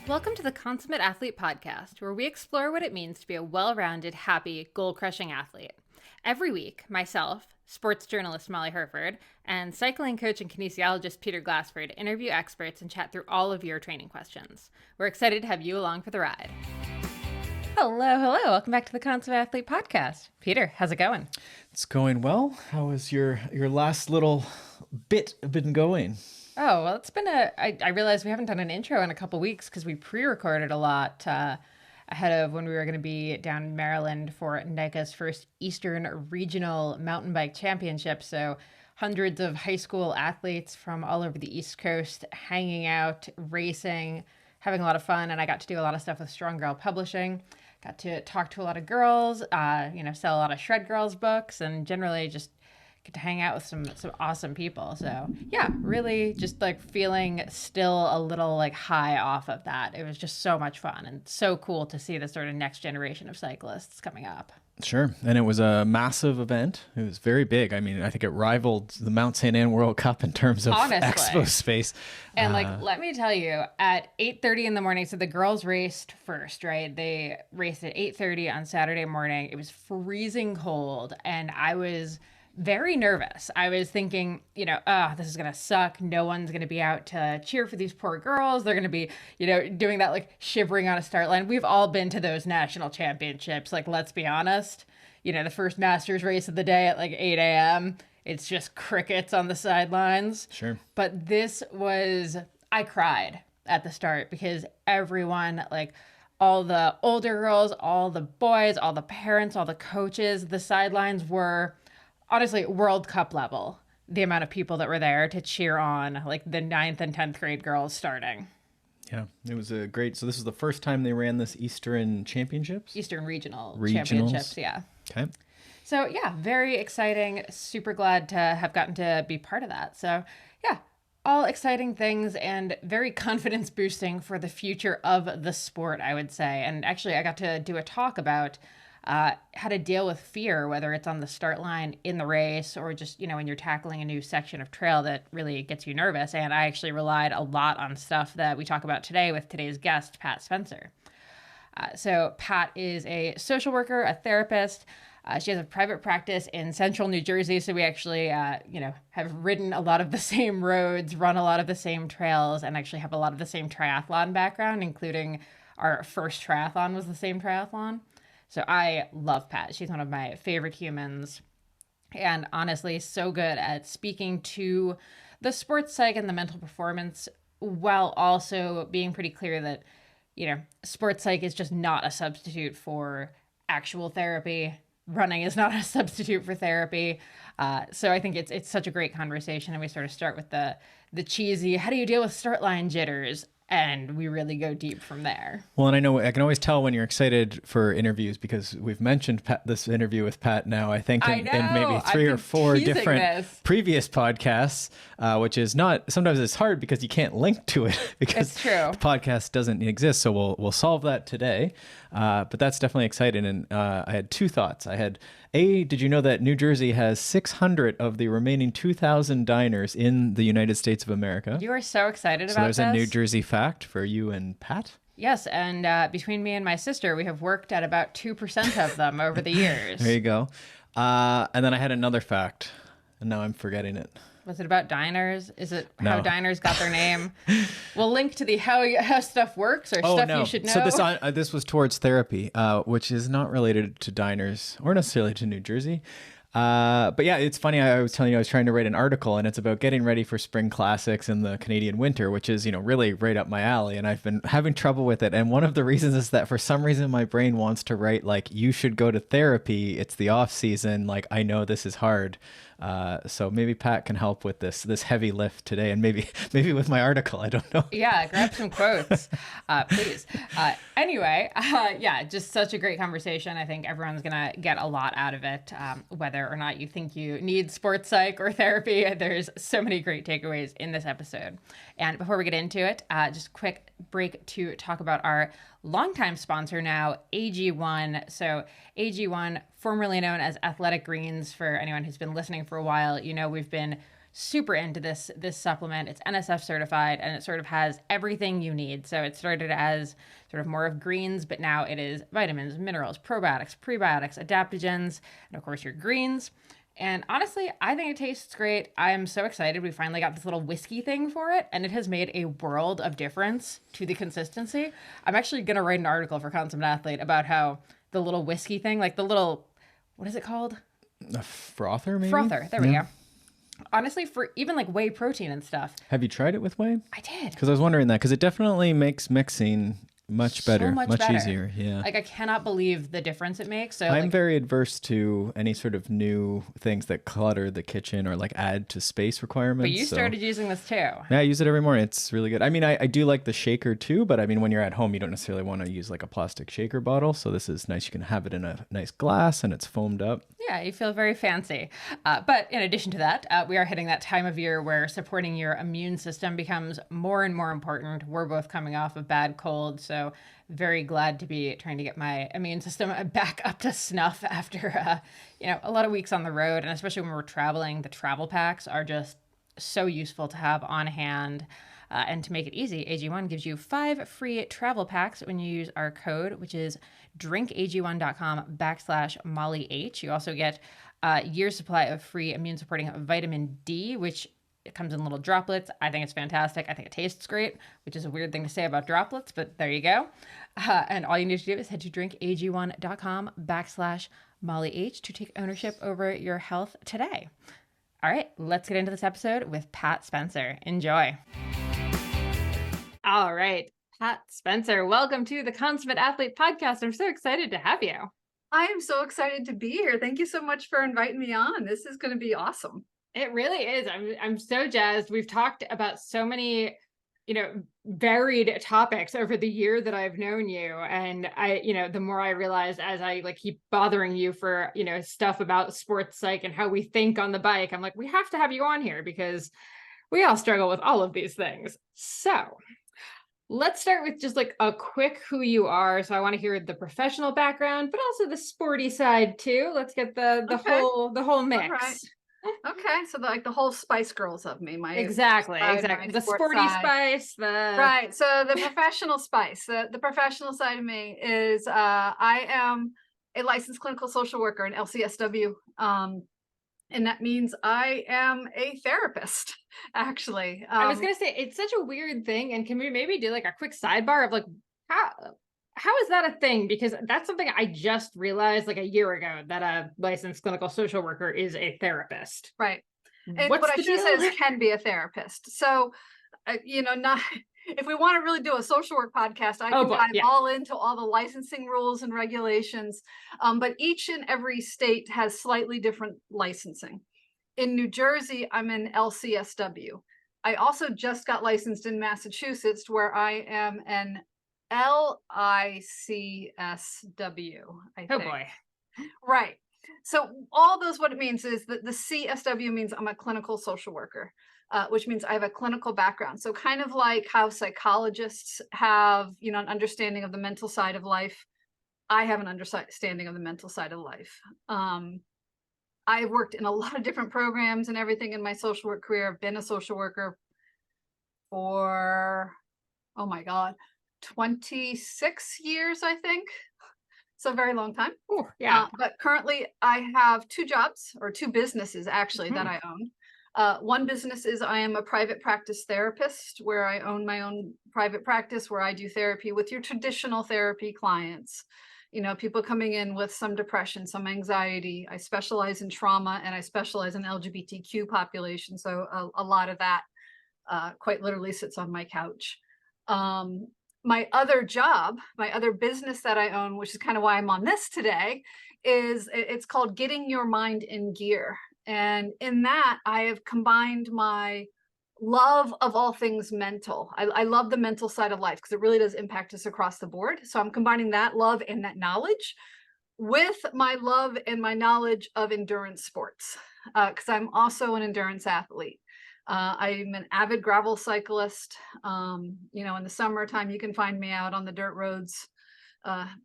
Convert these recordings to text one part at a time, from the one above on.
Welcome to the Consummate Athlete Podcast, where we explore what it means to be a well-rounded, happy, goal-crushing athlete. Every week, myself, sports journalist Molly Herford, and cycling coach and kinesiologist Peter Glassford interview experts and chat through all of your training questions. We're excited to have you along for the ride. Hello. Welcome back to the Consummate Athlete Podcast. Peter, how's it going? It's going well. How has your last little bit been going? Oh, well, it's been I realized we haven't done an intro in a couple weeks because we pre-recorded a lot ahead of when we were going to be down in Maryland for NICA's first Eastern Regional Mountain Bike Championship. So hundreds of high school athletes from all over the East Coast hanging out, racing, having a lot of fun. And I got to do a lot of stuff with Strong Girl Publishing. Got to talk to a lot of girls, sell a lot of Shred Girls books, and generally just get to hang out with some awesome people. So yeah, really just like feeling still a little like high off of that. It was just so much fun and so cool to see the sort of next generation of cyclists coming up. Sure. And it was a massive event. It was very big. I mean, I think it rivaled the Mount St. Anne World Cup in terms of expo space. And let me tell you, at 8:30 in the morning, so the girls raced first, right? They raced at 8:30 on Saturday morning. It was freezing cold and I was very nervous. I was thinking, this is going to suck. No one's going to be out to cheer for these poor girls. They're going to be, doing that like shivering on a start line. We've all been to those national championships. Like, let's be honest, the first Masters race of the day at like 8 a.m. It's just crickets on the sidelines. Sure. But I cried at the start because everyone, like all the older girls, all the boys, all the parents, all the coaches, the sidelines were honestly World Cup level, the amount of people that were there to cheer on like the 9th and 10th grade girls starting. Yeah, it was a great. So this was the first time they ran this Eastern Regional Championships. Yeah. Okay. So yeah, very exciting. Super glad to have gotten to be part of that. So yeah, all exciting things and very confidence boosting for the future of the sport, I would say. And actually I got to do a talk about how to deal with fear, whether it's on the start line in the race or just, when you're tackling a new section of trail that really gets you nervous. And I actually relied a lot on stuff that we talk about today with today's guest, Pat Spencer. So Pat is a social worker, a therapist. She has a private practice in central New Jersey. So we actually, have ridden a lot of the same roads, run a lot of the same trails, and actually have a lot of the same triathlon background, including our first triathlon was the same triathlon. So I love Pat. She's one of my favorite humans and honestly so good at speaking to the sports psych and the mental performance while also being pretty clear that, sports psych is just not a substitute for actual therapy. Running is not a substitute for therapy. So I think it's such a great conversation. And we sort of start with the cheesy, how do you deal with start line jitters? And we really go deep from there. Well, and I know I can always tell when you're excited for interviews because we've mentioned this interview with Pat now, I think, in maybe 3 or 4 different previous podcasts, which is not, sometimes it's hard because you can't link to it because it's true. The podcast doesn't exist. So we'll solve that today. But that's definitely exciting. And I had 2 thoughts. I had, did you know that New Jersey has 600 of the remaining 2,000 diners in the United States of America? You are so excited about this. So there's a New Jersey fact for you and Pat. Yes, and between me and my sister, we have worked at about 2% of them over the years. There you go. And then I had another fact, and now I'm forgetting it. Was it about diners? Is it how diners got their name? We'll link to the how stuff works or stuff you should know. So this was towards therapy, which is not related to diners or necessarily to New Jersey. But yeah, it's funny. I was telling you, I was trying to write an article and it's about getting ready for spring classics in the Canadian winter, which is, really right up my alley. And I've been having trouble with it. And one of the reasons is that for some reason, my brain wants to write like, you should go to therapy. It's the off season. Like, I know this is hard. So maybe Pat can help with this heavy lift today, and maybe with my article. I don't know. Yeah, grab some quotes, please. Anyway, just such a great conversation. I think everyone's gonna get a lot out of it, whether or not you think you need sports psych or therapy. There's so many great takeaways in this episode. And before we get into it, just quick break to talk about our longtime sponsor now, AG1. So AG1, formerly known as Athletic Greens, for anyone who's been listening for a while, we've been super into this supplement. It's NSF certified and it sort of has everything you need. So it started as sort of more of greens, but now it is vitamins, minerals, probiotics, prebiotics, adaptogens, and of course your greens. And honestly, I think it tastes great. I'm so excited. We finally got this little whiskey thing for it, and it has made a world of difference to the consistency. I'm actually going to write an article for Consummate Athlete about how the little whiskey thing, like the little, what is it called? A frother, maybe? Frother. There we go. Honestly, for even like whey protein and stuff, Have you tried it with whey? I did. Because I was wondering that, because it definitely makes mixing much better, much much better. easier. Yeah. Like I cannot believe the difference it makes. So I'm like, very adverse to any sort of new things that clutter the kitchen or like add to space requirements. but you so- started using this too. Yeah, I use it every morning. It's really good. I mean, I do like the shaker too, but I mean, when you're at home, you don't necessarily want to use like a plastic shaker bottle. So this is nice. You can have it in a nice glass and it's foamed up. Yeah, you feel very fancy. But in addition to that, we are hitting that time of year where supporting your immune system becomes more and more important. We're both coming off a bad cold, so very glad to be trying to get my immune system back up to snuff after a lot of weeks on the road, and especially when we're traveling. The travel packs are just so useful to have on hand. And to make it easy, AG1 gives you 5 free travel packs when you use our code, which is drinkag1.com/MollyH. You also get a year's supply of free immune supporting vitamin D, which it comes in little droplets. I think it's fantastic. I think it tastes great, which is a weird thing to say about droplets, but there you go. And all you need to do is head to drinkag1.com/MollyH to take ownership over your health today. All right, let's get into this episode with Pat Spencer. Enjoy. All right, Pat Spencer, welcome to the Consummate Athlete Podcast. I'm so excited to have you. I am so excited to be here. Thank you so much for inviting me on. This is going to be awesome. It really is. I'm so jazzed. We've talked about so many, varied topics over the year that I've known you. And the more I realize as I like keep bothering you for, stuff about sports psych and how we think on the bike, I'm like, we have to have you on here because we all struggle with all of these things. So let's start with just like a quick who you are. So I want to hear the professional background, but also the sporty side too. Let's get the Okay. whole mix. All right. Okay, so the whole Spice Girls of me, my Exactly. my The sports sporty side. spice, Right. So the professional spice, the professional side of me is I am a licensed clinical social worker in LCSW. And that means I am a therapist, actually. I was gonna say it's such a weird thing, and can we maybe do like a quick sidebar of like how is that a thing? Because that's something I just realized like a year ago that a licensed clinical social worker is a therapist. Right. And What's what I the should say deal? is can be a therapist. So, not if we want to really do a social work podcast, I can boy, dive yeah. all into all the licensing rules and regulations. But each and every state has slightly different licensing. In New Jersey, I'm in LCSW. I also just got licensed in Massachusetts, where I am an LICSW, I Oh think. boy. Right. So all those, what it means is that the CSW means I'm a clinical social worker, which means I have a clinical background. So kind of like how psychologists have, an understanding of the mental side of life, I have an understanding of the mental side of life. I've worked in a lot of different programs and everything in my social work career. I've been a social worker for, oh my God, 26 years, I think. So a very long time. Ooh, yeah. But currently I have 2 jobs, or 2 businesses actually, that I own. One business is I am a private practice therapist, where I own my own private practice where I do therapy with your traditional therapy clients. People coming in with some depression, some anxiety. I specialize in trauma and I specialize in LGBTQ population. So a lot of that quite literally sits on my couch. My other job, my other business that I own, which is kind of why I'm on this today, it's called Getting Your Mind in Gear. And in that, I have combined my love of all things mental. I love the mental side of life because it really does impact us across the board. So I'm combining that love and that knowledge with my love and my knowledge of endurance sports, because I'm also an endurance athlete. I'm an avid gravel cyclist. In the summertime, you can find me out on the dirt roads.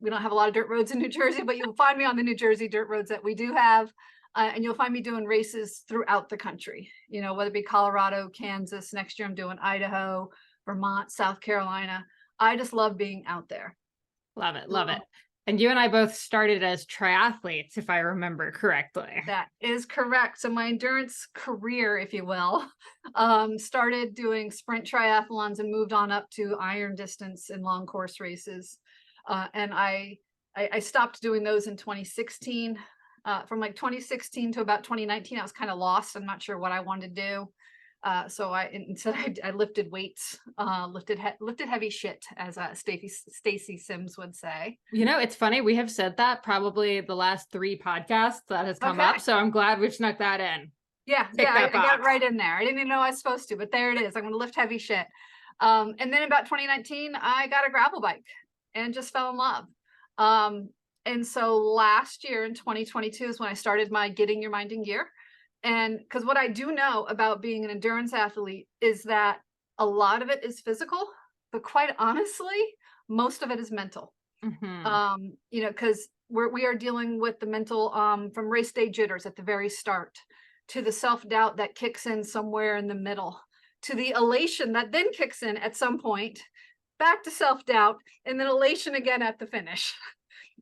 We don't have a lot of dirt roads in New Jersey, but you'll find me on the New Jersey dirt roads that we do have. And you'll find me doing races throughout the country, whether it be Colorado, Kansas. Next year I'm doing Idaho, Vermont, South Carolina. I just love being out there. Love it. Love it. And you and I both started as triathletes, if I remember correctly. That is correct. So my endurance career, if you will, started doing sprint triathlons and moved on up to iron distance and long course races. And I stopped doing those in 2016. From like 2016 to about 2019, I was kind of lost. I'm not sure what I wanted to do. So I lifted weights, lifted heavy shit, as Stacy Sims would say. It's funny. We have said that probably the last 3 podcasts that has come up. So I'm glad we've snuck that in. Yeah, I got it right in there. I didn't even know I was supposed to, but there it is. I'm going to lift heavy shit. And then about 2019, I got a gravel bike and just fell in love. And so last year in 2022 is when I started my Getting Your Mind in Gear. And because what I do know about being an endurance athlete is that a lot of it is physical, but quite honestly, most of it is mental. Because we are dealing with the mental from race day jitters at the very start, to the self-doubt that kicks in somewhere in the middle, to the elation that then kicks in at some point, back to self-doubt, and then elation again at the finish.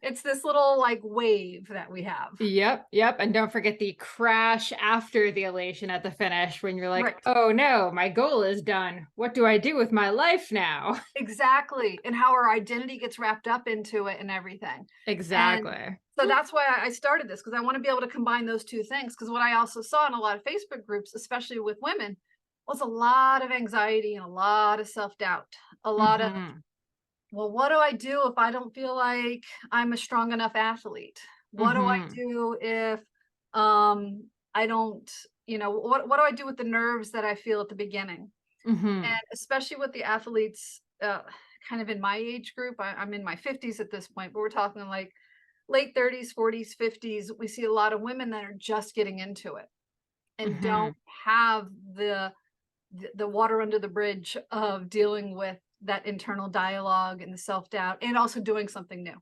It's this little like wave that we have. Yep. And don't forget the crash after the elation at the finish, when you're like, Right. Oh no, my goal is done. What do I do with my life now? Exactly. And how our identity gets wrapped up into it and everything. Exactly. And so that's why I started this, because I want to be able to combine those two things. Because what I also saw in a lot of Facebook groups, especially with women, was a lot of anxiety and a lot of self-doubt, a lot of, well, what do I do if I don't feel like I'm a strong enough athlete? What do I do if I don't, what do I do with the nerves that I feel at the beginning? And especially with the athletes kind of in my age group, I'm in my 50s at this point, but we're talking like late 30s, 40s, 50s. We see a lot of women that are just getting into it and don't have the water under the bridge of dealing with that internal dialogue and the self-doubt, and also doing something new.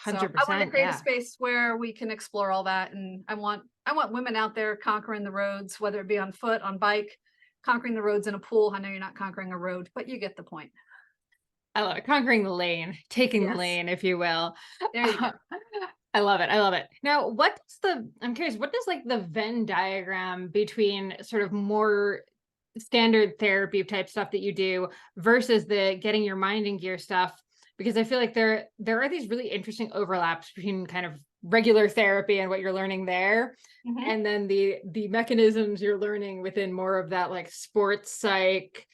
100%. So I want to create a space where we can explore all that. And I want women out there conquering the roads, whether it be on foot, on bike, conquering the roads in a pool. I know you're not conquering a road, but you get the point. I love it. Conquering the lane, taking the lane, if you will. There you go. I love it. Now, I'm curious, what does like the Venn diagram between sort of more standard therapy type stuff that you do versus the Getting Your Mind in Gear stuff? Because I feel like there are these really interesting overlaps between kind of regular therapy and what you're learning there, and then the mechanisms you're learning within more of that like sports psych,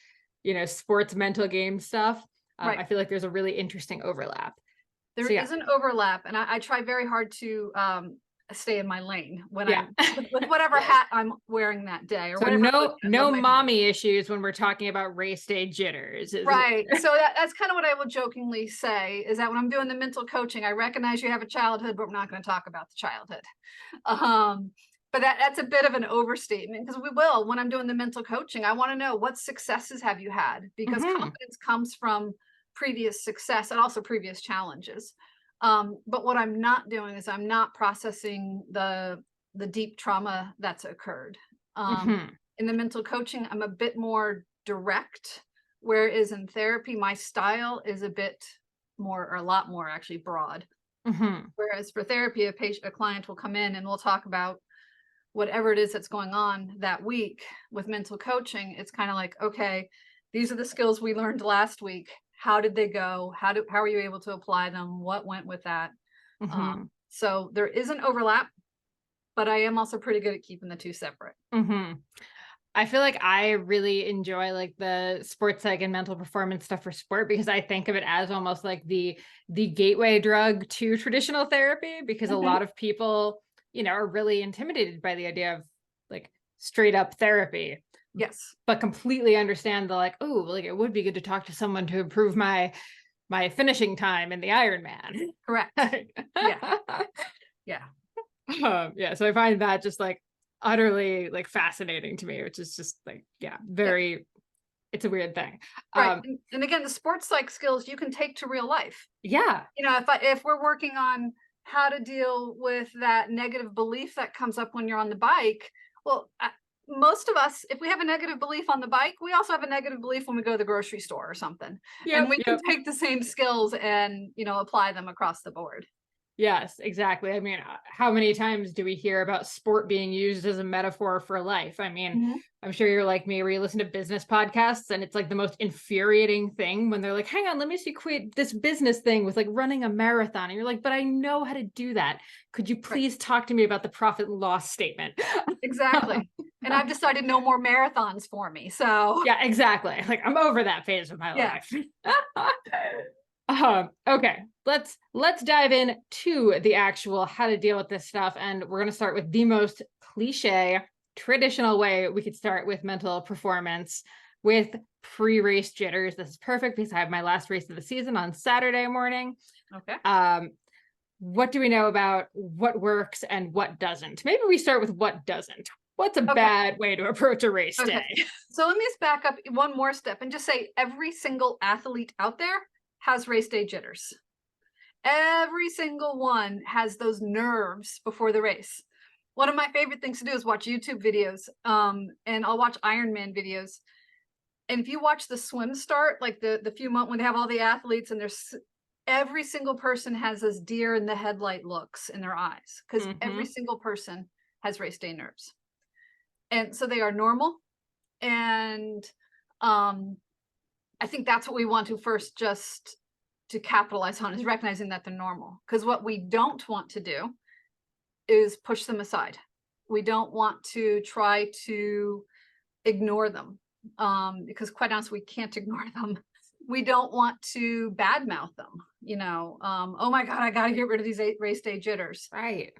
sports mental game stuff. Right. I feel like there's a really interesting overlap. There is an overlap, and I try very hard to stay in my lane when I'm with whatever hat I'm wearing that day, or so no mommy issues when we're talking about race day jitters. Right. So that's kind of what I will jokingly say, is that when I'm doing the mental coaching, I recognize you have a childhood, but we're not going to talk about the childhood. But that's a bit of an overstatement, because when I'm doing the mental coaching, I want to know what successes have you had, because confidence comes from previous success and also previous challenges. But what I'm not doing is I'm not processing the deep trauma that's occurred. In the mental coaching, I'm a bit more direct, whereas in therapy, my style is a bit more, or a lot more actually, broad. Whereas for therapy, a client will come in and we'll talk about whatever it is that's going on that week. With mental coaching, it's kind of like, okay, these are the skills we learned last week. How did they go? How are you able to apply them? What went with that? So there is an overlap, but I am also pretty good at keeping the two separate. I feel like I really enjoy like the sports psych and mental performance stuff for sport, because I think of it as almost like the gateway drug to traditional therapy, because a lot of people, are really intimidated by the idea of like straight up therapy. Yes. But completely understand the like, oh, like it would be good to talk to someone to improve my finishing time in the Ironman. Correct. Yeah. So I find that just like utterly like fascinating to me, which is just like, very, it's a weird thing. Right. And again, the sports psych skills you can take to real life. Yeah. If we're working on how to deal with that negative belief that comes up when you're on the bike. Well, most of us, if we have a negative belief on the bike, we also have a negative belief when we go to the grocery store or something. And Yep, we can yep. take the same skills and, apply them across the board. Yes, exactly. I mean, how many times do we hear about sport being used as a metaphor for life? I mean, Mhm. I'm sure you're like me, where you listen to business podcasts and it's like the most infuriating thing when they're like, hang on, let me see equate this business thing with like running a marathon. And you're like, but I know how to do that. Could you Right. please talk to me about the profit and loss statement? Exactly. And I've decided no more marathons for me. So Yeah, exactly. Like I'm over that phase of my yeah. life. Okay, let's dive in to the actual how to deal with this stuff, and we're gonna start with the most cliche, traditional way we could start with mental performance with pre-race jitters. This is perfect because I have my last race of the season on Saturday morning. Okay. What do we know about what works and what doesn't? Maybe we start with what doesn't. What's a Okay. bad way to approach a race Okay. day? So let me just back up one more step and just say every single athlete out there has race day jitters. Every single one has those nerves before the race. One of my favorite things to do is watch YouTube videos, and I'll watch Ironman videos. And if you watch the swim start, like the few months when they have all the athletes and there's every single person has this deer in the headlight looks in their eyes because every Mm-hmm. single person has race day nerves. And so they are normal. And um, I think that's what we want to first just to capitalize on is recognizing that they're normal. Because what we don't want to do is push them aside. We don't want to try to ignore them because quite honestly, we can't ignore them. We don't want to badmouth them, oh my God, I got to get rid of these race day jitters. Right.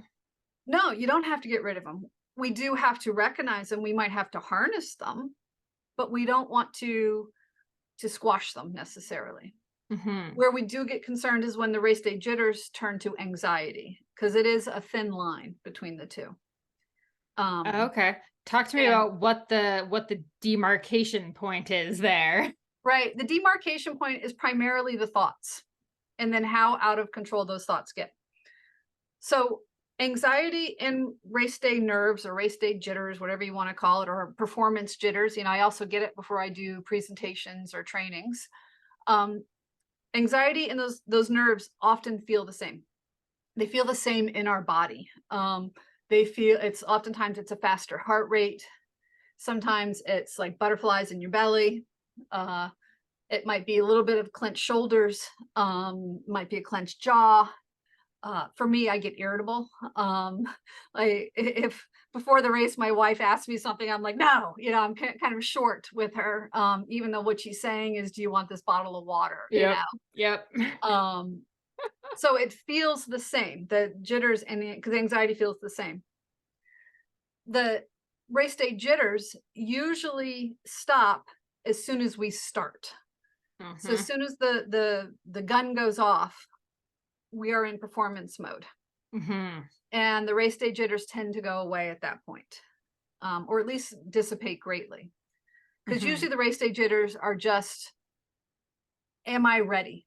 No, you don't have to get rid of them. We do have to recognize them. We might have to harness them, but we don't want to squash them necessarily. Mm-hmm. Where we do get concerned is when the race day jitters turn to anxiety, because it is a thin line between the two. Okay. Talk to me And about what the demarcation point is there. right, the demarcation point is primarily the thoughts, and then how out of control those thoughts get. So anxiety and race day nerves or race day jitters, whatever you want to call it, or performance jitters. I also get it before I do presentations or trainings. Um, Anxiety and those nerves often feel the same. They feel the same in our body. They feel oftentimes it's a faster heart rate. Sometimes it's like butterflies in your belly. It might be a little bit of clenched shoulders, might be a clenched jaw. For me, I get irritable. Like if before the race, my wife asked me something, I'm like, no, I'm kind of short with her. Even though what she's saying is, do you want this bottle of water? Yep. Yep. Um, so it feels the same. The jitters and because anxiety feels the same. The race day jitters usually stop as soon as we start. So as Mm-hmm. soon as the gun goes off, we are in performance mode. Mm-hmm. And the race day jitters tend to go away at that point, or at least dissipate greatly. Because Mm-hmm. usually the race day jitters are just, am I ready?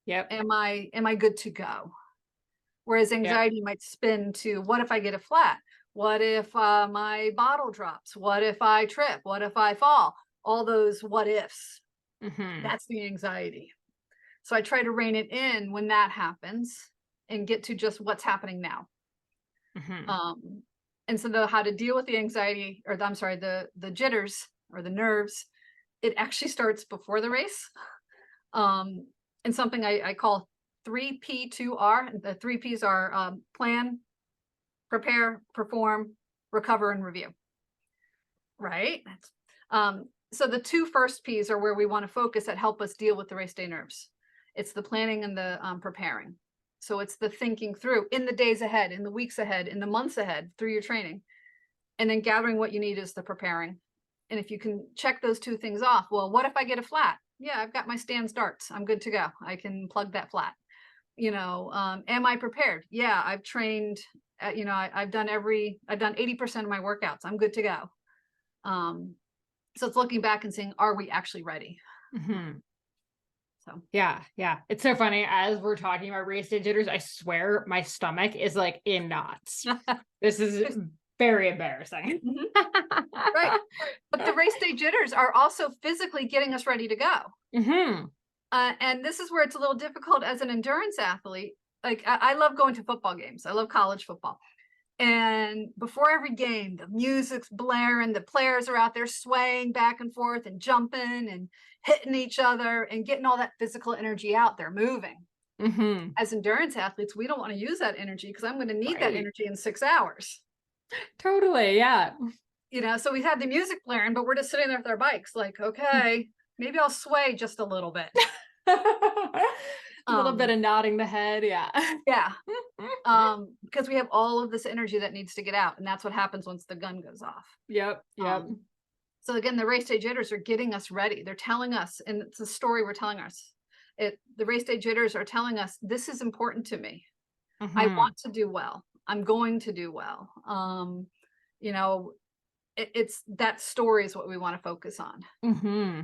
Yep. Am I good to go? Whereas Yep. anxiety might spin to, what if I get a flat? What if my bottle drops? What if I trip? What if I fall? All those what ifs. Mm-hmm. That's the anxiety. So I try to rein it in when that happens and get to just what's happening now. Mm-hmm. And so how to deal with the anxiety, or I'm sorry, the jitters or the nerves, it actually starts before the race. And something I call 3P2R. The 3Ps are plan, prepare, perform, recover, and review. Right? So the two first Ps are where we want to focus that help us deal with the race day nerves. It's the planning and the preparing. So it's the thinking through in the days ahead, in the weeks ahead, in the months ahead through your training. And then gathering what you need is the preparing. And if you can check those two things off, well, what if I get a flat? Yeah, I've got my Stan's darts. I'm good to go. I can plug that flat. Am I prepared? Yeah, I've trained. I've done 80% of my workouts. I'm good to go. So it's looking back and saying, are we actually ready? Mm-hmm. So Yeah, yeah. It's so funny as we're talking about race day jitters, I swear my stomach is like in knots. This is Just- very embarrassing. Mhm. Right. But the race day jitters are also physically getting us ready to go. Hmm. And this is where it's a little difficult as an endurance athlete. Like I love going to football games. I love college football. And before every game, the music's blaring, the players are out there swaying back and forth and jumping and hitting each other and getting all that physical energy out there moving. Hmm. As endurance athletes, we don't want to use that energy because I'm going to need that Right. energy in 6 hours. Totally. Yeah. So we have the music blaring, but we're just sitting there with our bikes, like, okay, maybe I'll sway just a little bit. A little bit Um, of nodding the head. Yeah. yeah. Because we have all of this energy that needs to get out, and that's what happens once the gun goes off. Yep. Yep. So again, the race day jitters are getting us ready. They're telling us, and it's a story we're telling us. The race day jitters are telling us this is important to me. I Hmm. want to do well. I'm going to do well. You know, it's that story is what we want to focus on. Hmm.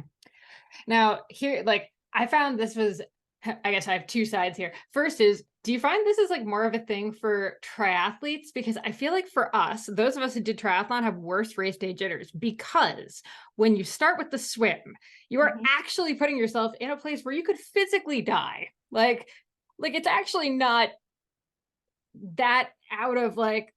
Now, here, like, I found this was, I guess I have two sides here. First is, do you find this is like more of a thing for triathletes? Because I feel like for us, those of us who did triathlon have worse race day jitters because when you start with the swim, you are Mhm. actually putting yourself in a place where you could physically die. Like it's actually not that out of like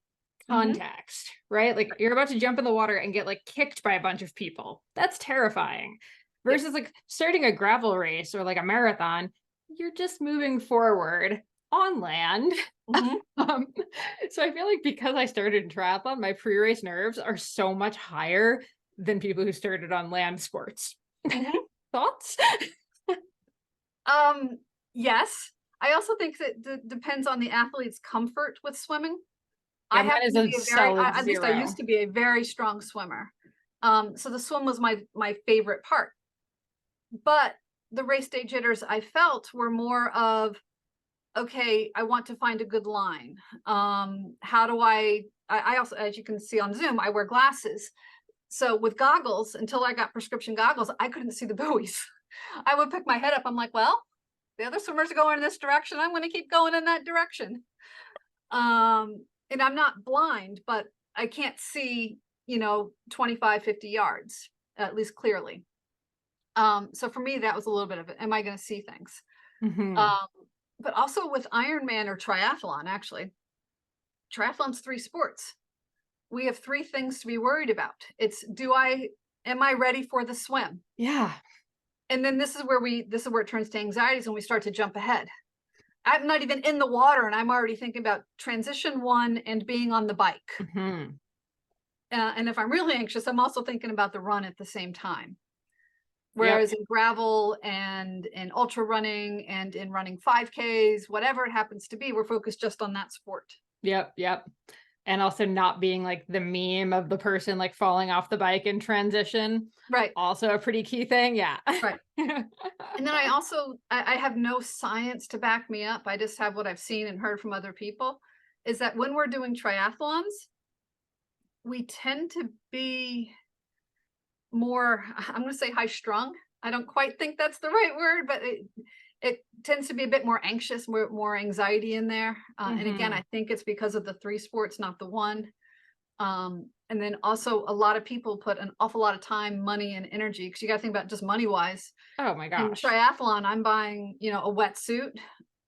Mhm. context, right? Like you're about to jump in the water and get like kicked by a bunch of people. That's terrifying. Yep. Versus like starting a gravel race or like a marathon, you're just moving forward on land. Mhm. Um, so I feel like because I started in triathlon, my pre-race nerves are so much higher than people who started on land sports. Mhm. Thoughts? Um, yes. I also think that depends on the athlete's comfort with swimming. Yeah, I mine happen is to a be a very, solid at least I used zero. to be a very strong swimmer. So the swim was my favorite part. But the race day jitters I felt were more of, okay, I want to find a good line. How do I also, as you can see on Zoom, I wear glasses. So with goggles, until I got prescription goggles, I couldn't see the buoys. I would pick my head up. I'm like, well, the other swimmers are going in this direction. I'm going to keep going in that direction. And I'm not blind, but I can't see, 25, 50 yards, at least clearly. So for me, that was a little bit of it. Am I going to see things? Hmm. Um, but also with Ironman or triathlon, actually, triathlon's 3 sports. We have 3 things to be worried about. It's am I ready for the swim? Yeah. And then this is where it turns to anxieties when we start to jump ahead. I'm not even in the water and I'm already thinking about transition 1 and being on the bike. Hmm. And if I'm really anxious, I'm also thinking about the run at the same time. Yep. Whereas in gravel and in ultra running and in running 5Ks, whatever it happens to be, we're focused just on that sport. Yep. Yep. And also not being like the meme of the person like falling off the bike in transition. Right. Also a pretty key thing. Yeah. Right. And then I have no science to back me up. I just have what I've seen and heard from other people is that when we're doing triathlons, we tend to be more, I'm going to say high strung. I don't quite think that's the right word, but it tends to be a bit more anxious, more anxiety in there. And again, Hmm. I think it's because of the 3 sports, not the one. And then also a lot of people put an awful lot of time, money, and energy because you got to think about just money wise. Oh my In gosh. triathlon, I'm buying, a wetsuit.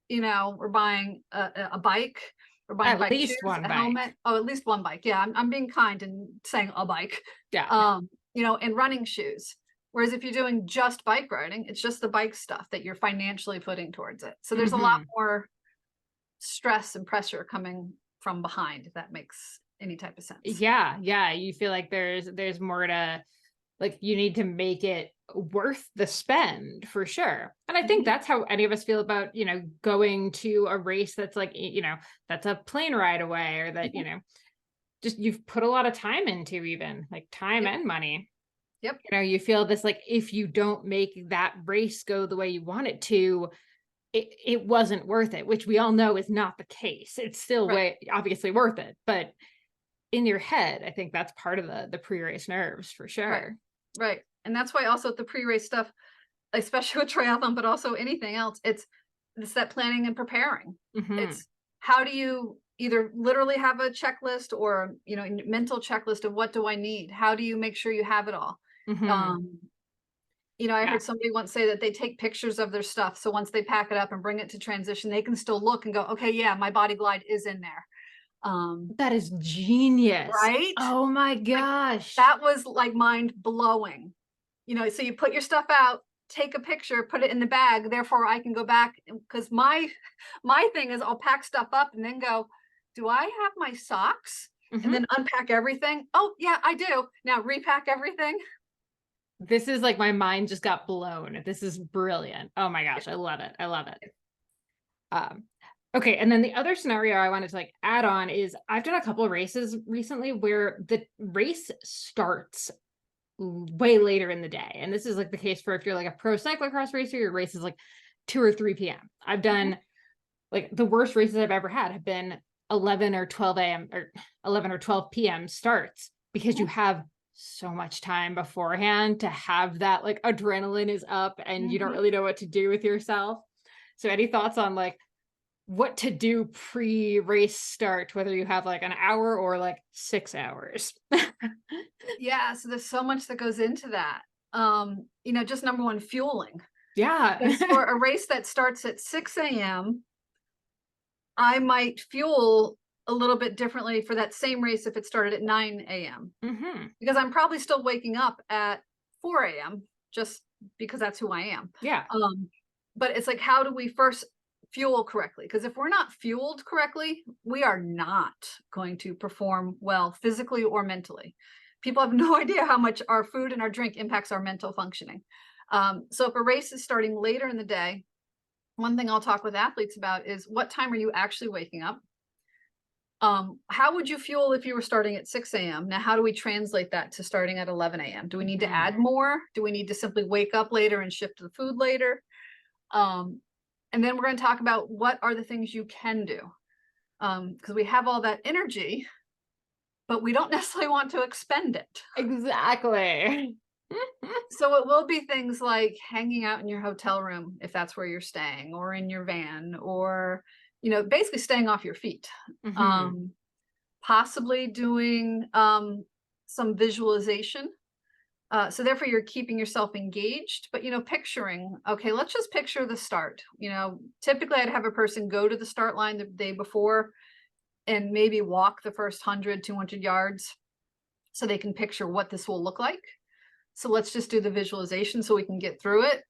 We're buying a bike. We're buying At bike least shoes, one a bike. helmet. Oh, at least one bike. Yeah, I'm being kind and saying a bike. Yeah. And running shoes. Whereas if you're doing just bike riding, it's just the bike stuff that you're financially putting towards it. So there's a lot Hmm. more stress and pressure coming from behind, if that makes any type of sense. Yeah. Yeah. You feel like there's more to like you need to make it worth the spend for sure. And I think Mhm. that's how any of us feel about, going to a race that's like, that's a plane ride away or that, Mhm. just you've put a lot of time into even like time Yep. and money. Yep. You feel this like if you don't make that race go the way you want it to, it wasn't worth it, which we all know is not the case. It's still Right. way obviously worth it, but in your head, I think that's part of the pre-race nerves for Right. sure. Right. And that's why also at the pre-race stuff, especially with triathlon, but also anything else, it's that planning and preparing. Hmm. It's how do you either literally have a checklist or, mental checklist of what do I need? How do you make sure you have it all? Hmm. Um, I Yeah. heard somebody once say that they take pictures of their stuff. So once they pack it up and bring it to transition, they can still look and go, okay, yeah, my Body Glide is in there. That is genius. Right? Oh my Like gosh. that was like mind blowing. So you put your stuff out, take a picture, put it in the bag. Therefore, I can go back because my thing is I'll pack stuff up and then go, do I have my socks? And Hmm. then unpack everything. Oh, yeah, I do. Now repack everything. This is like my mind just got blown. This is brilliant. Oh my gosh, I love it. I love it. Um, okay, and then the other scenario I wanted to like add on is I've done a couple of races recently where the race starts way later in the day. And this is like the case for if you're like a pro cyclocross racer, your race is like 2 or 3 p.m. I've Mhm. done like the worst races I've ever had have been 11 or 12 a.m. or 11 or 12 p.m. starts because you Mhm. have so much time beforehand to have that like adrenaline is up and you don't Mhm. really know what to do with yourself. So any thoughts on like what to do pre-race start, whether you have like an hour or like 6 hours? Yeah, so there's so much that goes into that. Just number one, fueling. Yeah. Because for a race that starts at 6 a.m., I might fuel a little bit differently for that same race if it started at 9 a.m. Hmm. because I'm probably still waking up at 4 a.m. just because that's who I am. Yeah. Um, but it's like, how do we first fuel correctly? Because if we're not fueled correctly, we are not going to perform well physically or mentally. People have no idea how much our food and our drink impacts our mental functioning. So if a race is starting later in the day, one thing I'll talk with athletes about is what time are you actually waking up? How would you fuel if you were starting at 6 a.m.? Now, how do we translate that to starting at 11 a.m.? Do we need to Mhm. add more? Do we need to simply wake up later and shift the food later? Um, and then we're going to talk about what are the things you can do. Because we have all that energy, but we don't necessarily want to expend it. Exactly. So it will be things like hanging out in your hotel room if that's where you're staying, or in your van, or basically staying off your feet. Mhm. Um, Possibly doing some visualization. So therefore you're keeping yourself engaged, but picturing, okay, let's just picture the start. Typically I'd have a person go to the start line the day before and maybe walk the first 100, 200 yards so they can picture what this will look like. So let's just do the visualization so we can get through it.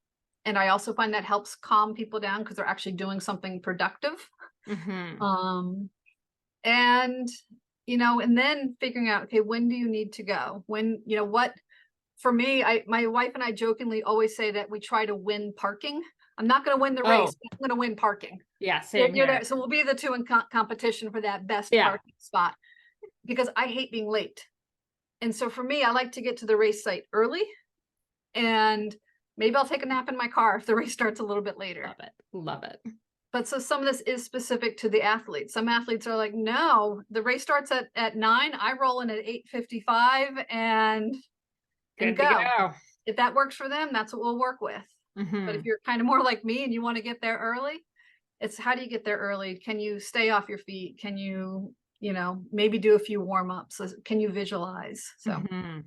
And I also find that helps calm people down because they're actually doing something productive. Mhm. Um, and and then figuring out, okay, when do you need to go? When, what for me, my wife and I jokingly always say that we try to win parking. I'm not going to win the Oh, race, but I'm going to win parking. yeah, You're, same you're here. there. So we'll be the two in competition for that best Yeah. parking spot because I hate being late. And so for me, I like to get to the race site early, and maybe I'll take a nap in my car if the race starts a little bit later. Love it. Love it. But so some of this is specific to the athletes. Some athletes are like, no, the race starts at 9. I roll in at 8:55 and Good to go. go. If that works for them, that's what we'll work with. But if Mhm. you're kind of more like me and you want to get there early, it's how do you get there early? Can you stay off your feet? Can you, maybe do a few warm-ups? Can you visualize? So Mhm.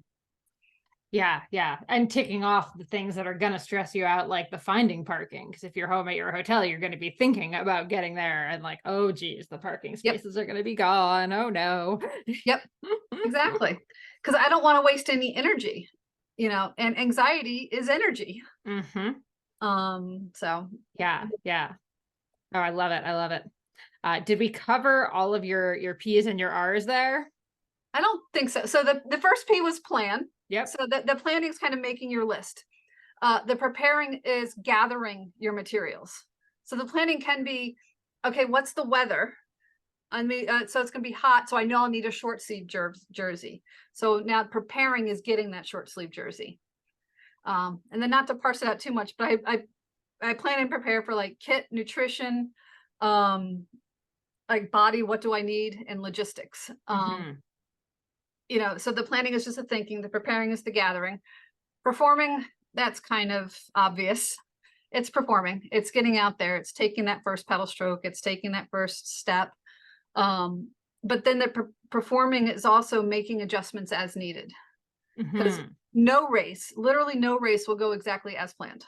Yeah, yeah. And ticking off the things that are gonna stress you out, like the finding parking. Because if you're home at your hotel, you're gonna be thinking about getting there and like, oh geez, the parking yep, spaces are gonna be gone. Oh no. yep, exactly. Because I don't want to waste any energy, and anxiety is energy. Hmm. So Yeah, yeah. Oh, I love it. I love it. Did we cover all of your P's and your R's there? I don't think so. So the first P was plan. Yep. So the planning is kind of making your list. The preparing is gathering your materials. So the planning can be, okay, what's the weather? So it's going to be hot. So I know I'll need a short sleeve jersey. So now preparing is getting that short sleeve jersey. And then not to parse it out too much, but I plan and prepare for like kit, nutrition, um, like body, what do I need, and logistics. Hmm. So the planning is just the thinking, the preparing is the gathering. Performing, that's kind of obvious. It's performing, it's getting out there, it's taking that first pedal stroke, it's taking that first step. But then the performing is also making adjustments as needed, because Mhm. no race, literally no race will go exactly as planned.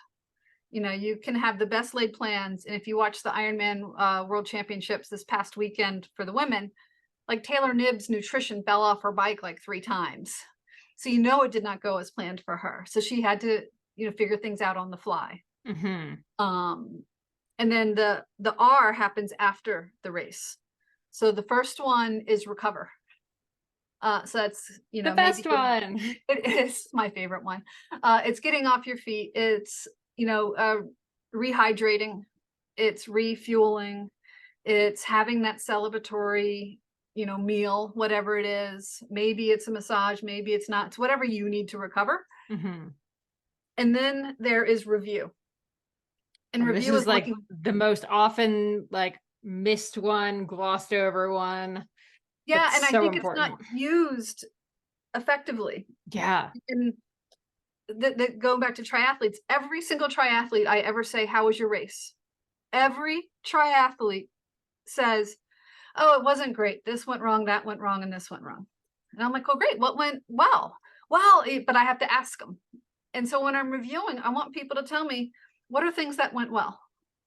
You know, you can have the best laid plans, and if you watch the Ironman World Championships this past weekend for the women, like Taylor Nibb's nutrition fell off her bike like 3 times. So you know it did not go as planned for her. So she had to, figure things out on the fly. Mhm. Um, and then the R happens after the race. So the first one is recover. So that's, The maybe best one. it is my favorite one. It's getting off your feet. It's, rehydrating. It's refueling. It's having that celebratory, meal, whatever it is. Maybe it's a massage, maybe it's not. It's whatever you need to recover. Mhm. And then there is review. And And this review is is like looking, the most often like missed one, glossed over one, but yeah, and I so think it's not important. used effectively. Yeah. And going back to triathletes, every single triathlete I ever say, "How was your race?" Every triathlete says, "Oh, it wasn't great. This went wrong, that went wrong, and this went wrong." And I'm like, "Oh, great. What went well?" Well, but I have to ask them. And so when I'm reviewing, I want people to tell me, what are things that went well?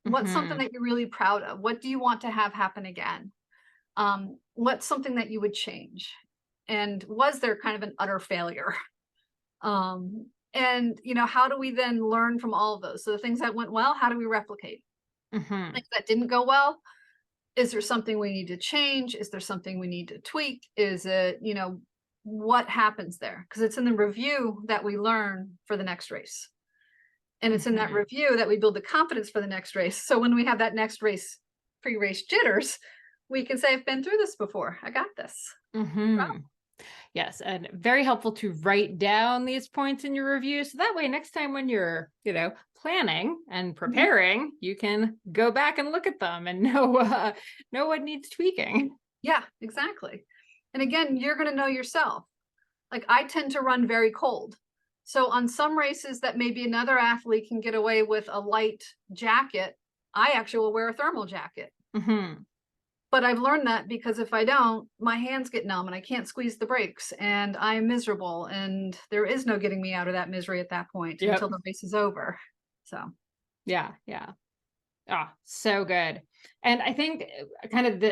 What's something Mhm. that you're really proud of? What do you want to have happen again? What's something that you would change? And was there kind of an utter failure? And how do we then learn from all of those? So the things that went well, how do we replicate? Mhm. Things that didn't go well, is there something we need to change? Is there something we need to tweak? Is it, what happens there? Because it's in the review that we learn for the next race. And it's in that Mhm. review that we build the confidence for the next race. So when we have that next race, pre-race jitters, we can say, I've been through this before. I got this. Mhm. Yes, and very helpful to write down these points in your review. So that way, next time when you're, planning and Mhm. preparing, you can go back and look at them and know what needs tweaking. Yeah, exactly. And again, you're going to know yourself. Like I tend to run very cold. So on some races that maybe another athlete can get away with a light jacket, I actually will wear a thermal jacket. Hmm. But I've learned that because if I don't, my hands get numb and I can't squeeze the brakes and I'm miserable and there is no getting me out of that misery at that point Yep. until the race is over. So, Yeah. Yeah. Ah, so good. And I think kind of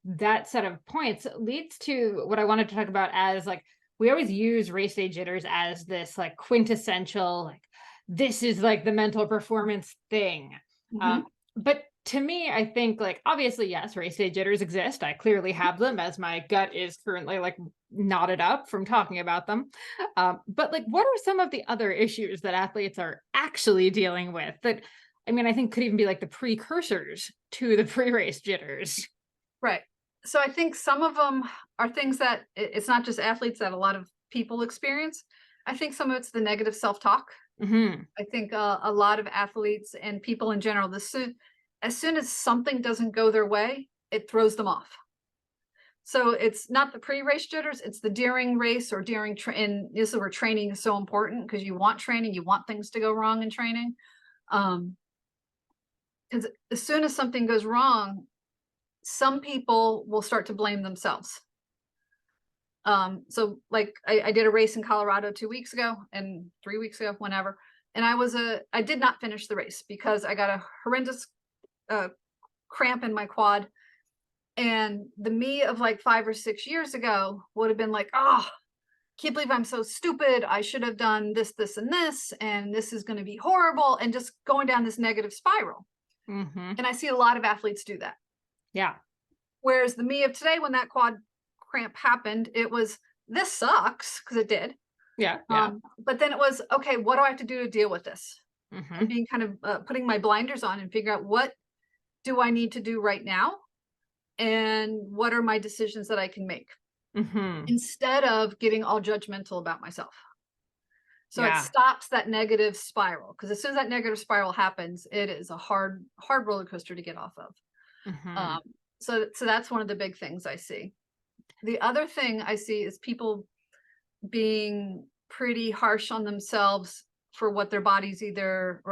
that set of points leads to what I wanted to talk about as like we always use race day jitters as this like quintessential like this is like the mental performance thing. mhm. But to me, I think like obviously yes, race day jitters exist. I clearly have them as my gut is currently like knotted up from talking about them. But like, what are some of the other issues that athletes are actually dealing with that I mean, I think could even be like the precursors to the pre-race jitters. Right. So I think some of them are things that it's not just athletes, that a lot of people experience. I think some of it's the negative self-talk. Hmm. I think a lot of athletes and people in general, as soon as something doesn't go their way, it throws them off. So it's not the pre-race jitters; it's the during race or during. And this is where training is so important because you want training, you want things to go wrong in training. Um, because as soon as something goes wrong, some people will start to blame themselves. So like I did a race in Colorado 2 weeks ago and 3 weeks ago, whenever, and I did not finish the race because I got a horrendous uh, cramp in my quad. And the me of like 5 or 6 years ago would have been like, oh, can't believe I'm so stupid. I should have done this, this, and this is going to be horrible, and just going down this negative spiral. Hmm. And I see a lot of athletes do that. Yeah. Whereas the me of today, when that quad cramp happened, it was, this sucks, because it did. Yeah. Yeah. But then it was, okay, what do I have to do to deal with this? Hmm. And being kind of putting my blinders on and figure out, what do I need to do right now? And what are my decisions that I can make? Hmm. Instead of getting all judgmental about myself. So it Yeah. stops that negative spiral, because as soon as that negative spiral happens, it is a hard roller coaster to get off of. Hmm. Um, so that's one of the big things I see. The other thing I see is people being pretty harsh on themselves for what their bodies or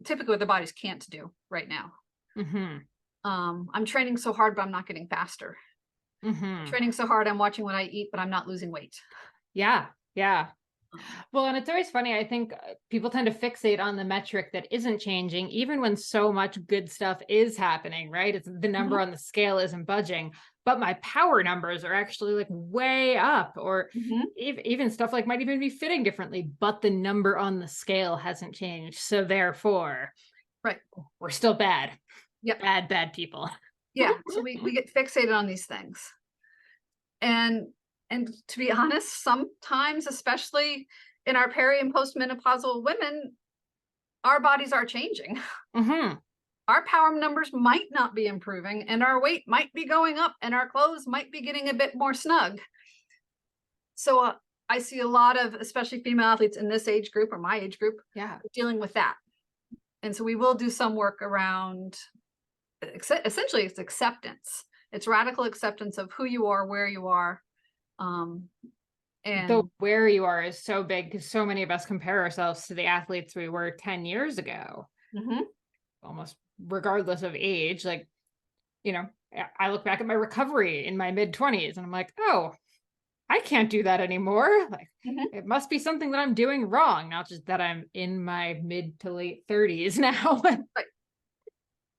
typically what their bodies can't do right now. Mm-hmm. I'm training so hard, but I'm not getting faster. Mm-hmm. Training so hard, I'm watching what I eat, but I'm not losing weight. Yeah. Yeah. Um, Well, and it's always funny. I think people tend to fixate on the metric that isn't changing, even when so much good stuff is happening, right? It's the number on the scale isn't budging, but my power numbers are actually like way up, or mhm. even stuff like might even be fitting differently, but the number on the scale hasn't changed. So therefore, Right. we're still bad. Yep. Bad people. Yeah. So we get fixated on these things. And to be honest, sometimes, especially in our peri and postmenopausal women, our bodies are changing. Mm-hmm. Our power numbers might not be improving, and our weight might be going up, and our clothes might be getting a bit more snug. So I see a lot of, especially female athletes in this age group or my age group, Yeah. dealing with that. And so we will do some work around, essentially it's acceptance. It's radical acceptance of who you are, where you are. And The where you are is so big because so many of us compare ourselves to the athletes we were 10 years ago, mhm. almost regardless of age. Like, I look back at my recovery in my mid-20s and I'm like, oh, I can't do that anymore. Like, Mhm. it must be something that I'm doing wrong, not just that I'm in my mid to late 30s now.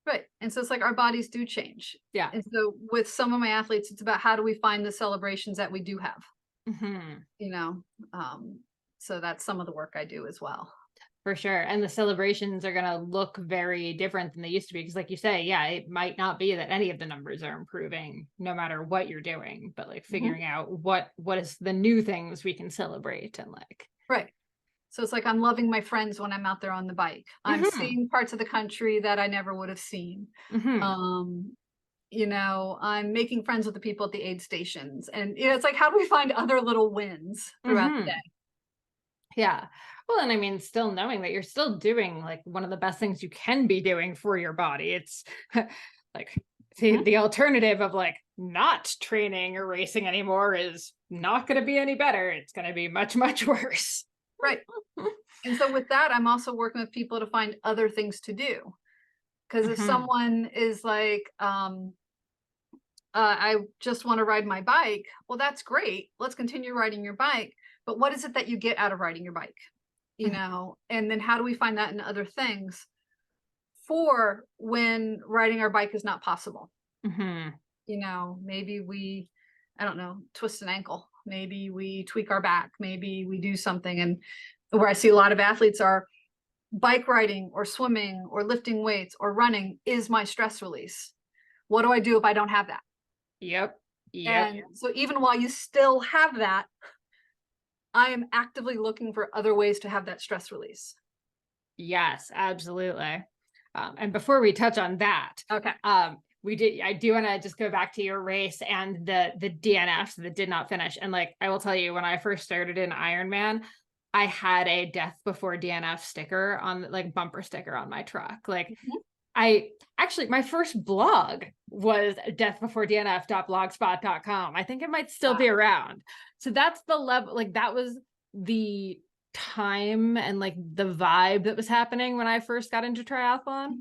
Right. And so it's like our bodies do change. Yeah. And so with some of my athletes, it's about how do we find the celebrations that we do have, Mm-hmm. So that's some of the work I do as well. For sure. And the celebrations are going to look very different than they used to be. Because like you say, yeah, it might not be that any of the numbers are improving no matter what you're doing, but like figuring out what is the new things we can celebrate and like. Right. So it's like I'm loving my friends when I'm out there on the bike. I'm seeing parts of the country that I never would have seen. Mm-hmm. I'm making friends with the people at the aid stations. And it's like, how do we find other little wins throughout the day? Yeah. Well, and I mean, still knowing that you're still doing like one of the best things you can be doing for your body. It's like the alternative of like not training or racing anymore is not going to be any better. It's going to be much, much worse. Right. And so with that, I'm also working with people to find other things to do. Because if someone is like, I just want to ride my bike, well, that's great. Let's continue riding your bike. But what is it that you get out of riding your bike? And then how do we find that in other things for when riding our bike is not possible? Maybe we, I don't know, twist an ankle. Maybe we tweak our back. Maybe we do something. And where I see a lot of athletes are bike riding or swimming or lifting weights or running is my stress release. What do I do if I don't have that? Yep. And so even while you still have that, I am actively looking for other ways to have that stress release. Yes, absolutely. And before we touch on that, okay. I do want to just go back to your race and the DNFs that did not finish. And like, I will tell you, when I first started in Ironman, I had a death before DNF sticker on like bumper sticker on my truck. Like my first blog was deathbeforednf.blogspot.com. I think it might still be around. So that's the level, like that was the time and like the vibe that was happening when I first got into triathlon.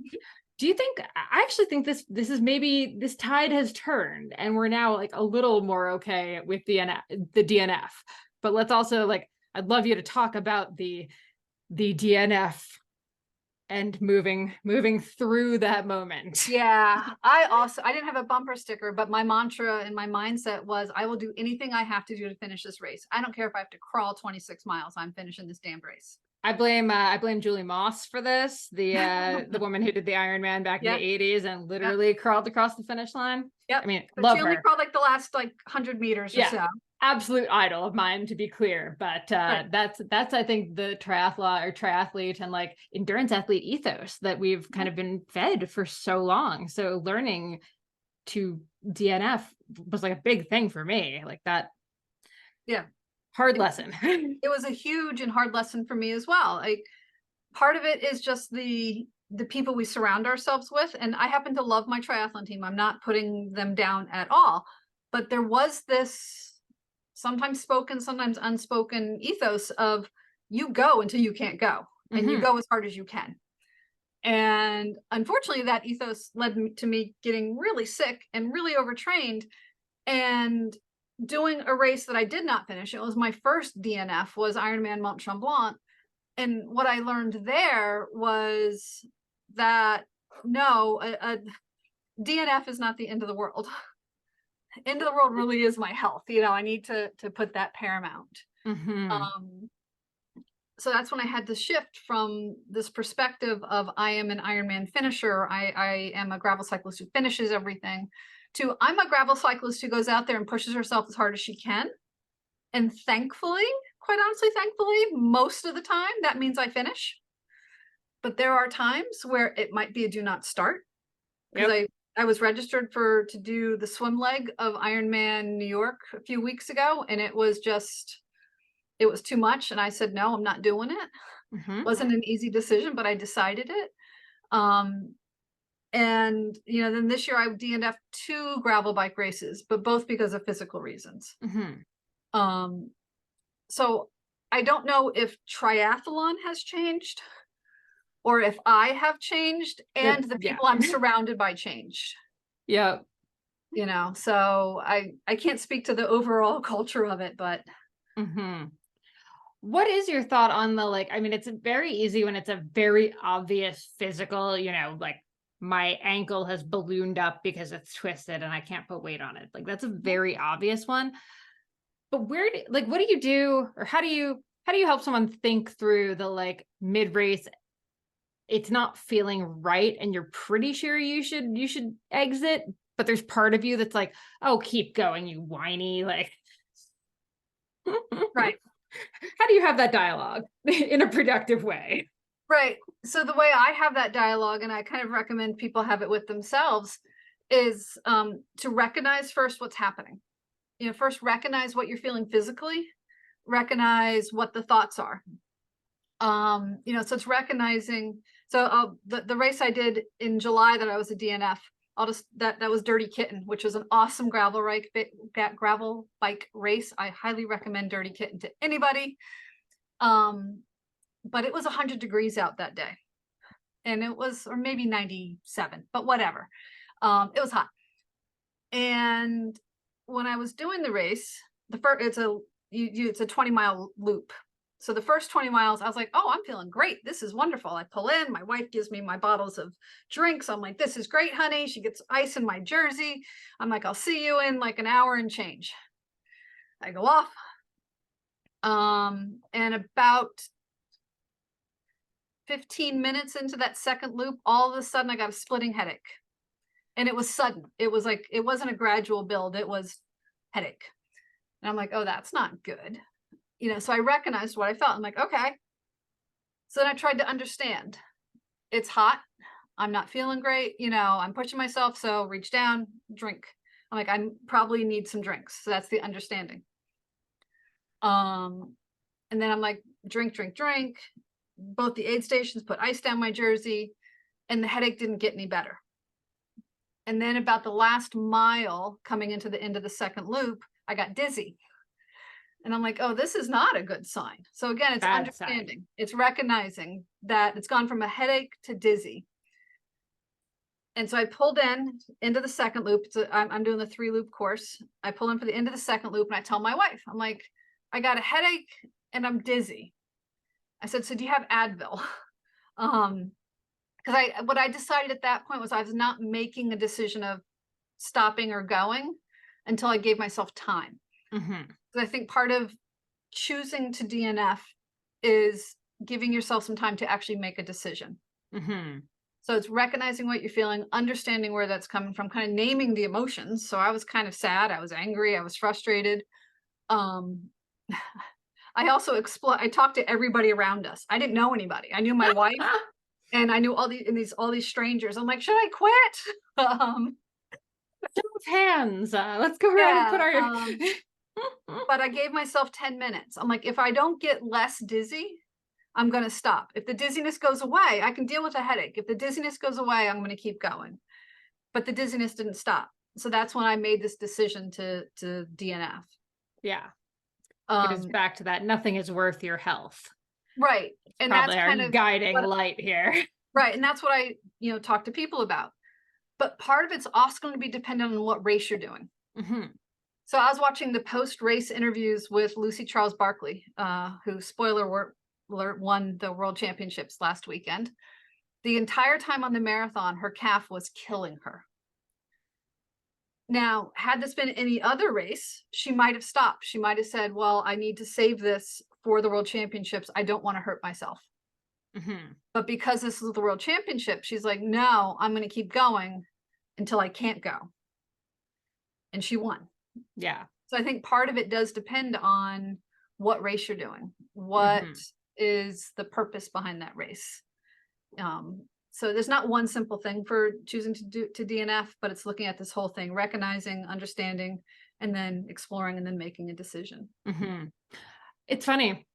Do you think, I actually think this is maybe this tide has turned and we're now like a little more okay with the DNF, but let's also like, I'd love you to talk about the DNF and moving through that moment. Yeah, I didn't have a bumper sticker, but my mantra and my mindset was I will do anything I have to do to finish this race. I don't care if I have to crawl 26 miles, I'm finishing this damn race. I blame Julie Moss for this, the woman who did the Ironman back in the 80s and literally crawled across the finish line. Yep. I mean, but love she only her. crawled like the last like 100 meters or so. Absolute idol of mine, to be clear, but that's I think the triathlete and like endurance athlete ethos that we've kind of been fed for so long. So learning to DNF was like a big thing for me, like that. Yeah, hard lesson. It was a huge and hard lesson for me as well. Like part of it is just the people we surround ourselves with, and I happen to love my triathlon team. I'm not putting them down at all, but there was this sometimes spoken, sometimes unspoken ethos of you go until you can't go. and you Mhm. go as hard as you can. And unfortunately, that ethos led to me getting really sick and really overtrained and doing a race that I did not finish. It was my first DNF, was Ironman Mont Tremblant. And what I learned there was that no, a DNF is not the end of the world. End of the world really is my health. I need to put that paramount. Mhm. Um, so that's when I had to shift from this perspective of I am an Ironman finisher. I am a gravel cyclist who finishes everything, to I'm a gravel cyclist who goes out there and pushes herself as hard as she can. And thankfully, quite honestly, thankfully, most of the time that means I finish. But there are times where it might be a do not start, because Yep. I was registered to do the swim leg of Ironman New York a few weeks ago, and it was too much. And I said, no, I'm not doing it. Mhm. Wasn't an easy decision, but I decided it. Um, and then this year I DNF'd 2 gravel bike races, but both because of physical reasons. Mhm. Um, so I don't know if triathlon has changed or if I have changed and the Yeah. people I'm surrounded by changed. Yep. So I can't speak to the overall culture of it, but Mhm. What is your thought on the, like, I mean, it's very easy when it's a very obvious physical, like my ankle has ballooned up because it's twisted and I can't put weight on it. Like that's a very obvious one. But what do you do, or how do you help someone think through the, like, mid race, it's not feeling right and you're pretty sure you should exit, but there's part of you that's like, "Oh, keep going, you whiny," like right. how do you have that dialogue in a productive way? Right. So the way I have that dialogue, and I kind of recommend people have it with themselves, is to recognize first what's happening. First recognize what you're feeling physically, recognize what the thoughts are. So it's recognizing. So the race I did in July that I was a DNF, that was Dirty Kitten, which was an awesome gravel bike race. I highly recommend Dirty Kitten to anybody. But it was 100 degrees out that day, and it was, or maybe 97, but whatever. It was hot. And when I was doing the race, it's a 20-mile loop. So the first 20 miles, I was like, oh, I'm feeling great. This is wonderful. I pull in, my wife gives me my bottles of drinks. I'm like, this is great, honey. She gets ice in my jersey. I'm like, I'll see you in like an hour and change. I go off. And about 15 minutes into that second loop, all of a sudden I got a splitting headache. And it was sudden. It was like, it wasn't a gradual build, it was headache. And I'm like, oh, that's not good. So I recognized what I felt. I'm like, okay. So then I tried to understand. It's hot. I'm not feeling great. I'm pushing myself. So reach down, drink. I'm like, I probably need some drinks. So that's the understanding. And then I'm like, drink, drink, drink. Both the aid stations put ice down my jersey, and the headache didn't get any better. And then about the last mile coming into the end of the second loop, I got dizzy. And I'm like, oh, this is not a good sign. So again, it's Bad sign. understanding. It's recognizing that it's gone from a headache to dizzy. And so I pulled into the second loop. I'm doing the 3-loop course. I pull in for the end of the second loop and I tell my wife, I'm like, I got a headache and I'm dizzy. I said, so do you have Advil? Because what I decided at that point was I was not making a decision of stopping or going until I gave myself time. Mhm. Because I think part of choosing to DNF is giving yourself some time to actually make a decision. Mhm. So it's recognizing what you're feeling, understanding where that's coming from, kind of naming the emotions. So I was kind of sad, I was angry, I was frustrated. Um, I also I talked to everybody around us. I didn't know anybody. I knew my wife and I knew all these strangers. I'm like, should I quit? Show of hands. Let's go around and put Yeah. our But I gave myself 10 minutes. I'm like, if I don't get less dizzy, I'm going to stop. If the dizziness goes away, I can deal with a headache. If the dizziness goes away, I'm going to keep going. But the dizziness didn't stop. So that's when I made this decision to DNF. Yeah. Goes Um, back to that. Nothing is worth your health. Right. And that's Probably our kind of guiding what, light here. right. And that's what I, talk to people about. But part of it's also going to be dependent on what race you're doing. Hmm. So I was watching the post-race interviews with Lucy Charles Barkley, who, alert, won the world championships last weekend. The entire time on the marathon, her calf was killing her. Now, had this been any other race, she might have stopped. She might have said, well, I need to save this for the world championships. I don't want to hurt myself. Hmm. But because this is the world championship, she's like, no, I'm going to keep going until I can't go. And she won. Yeah. So I think part of it does depend on what race you're doing. What Hmm. is the purpose behind that race? So there's not one simple thing for choosing to DNF, but it's looking at this whole thing, recognizing, understanding, and then exploring, and then making a decision. Hmm. It's funny.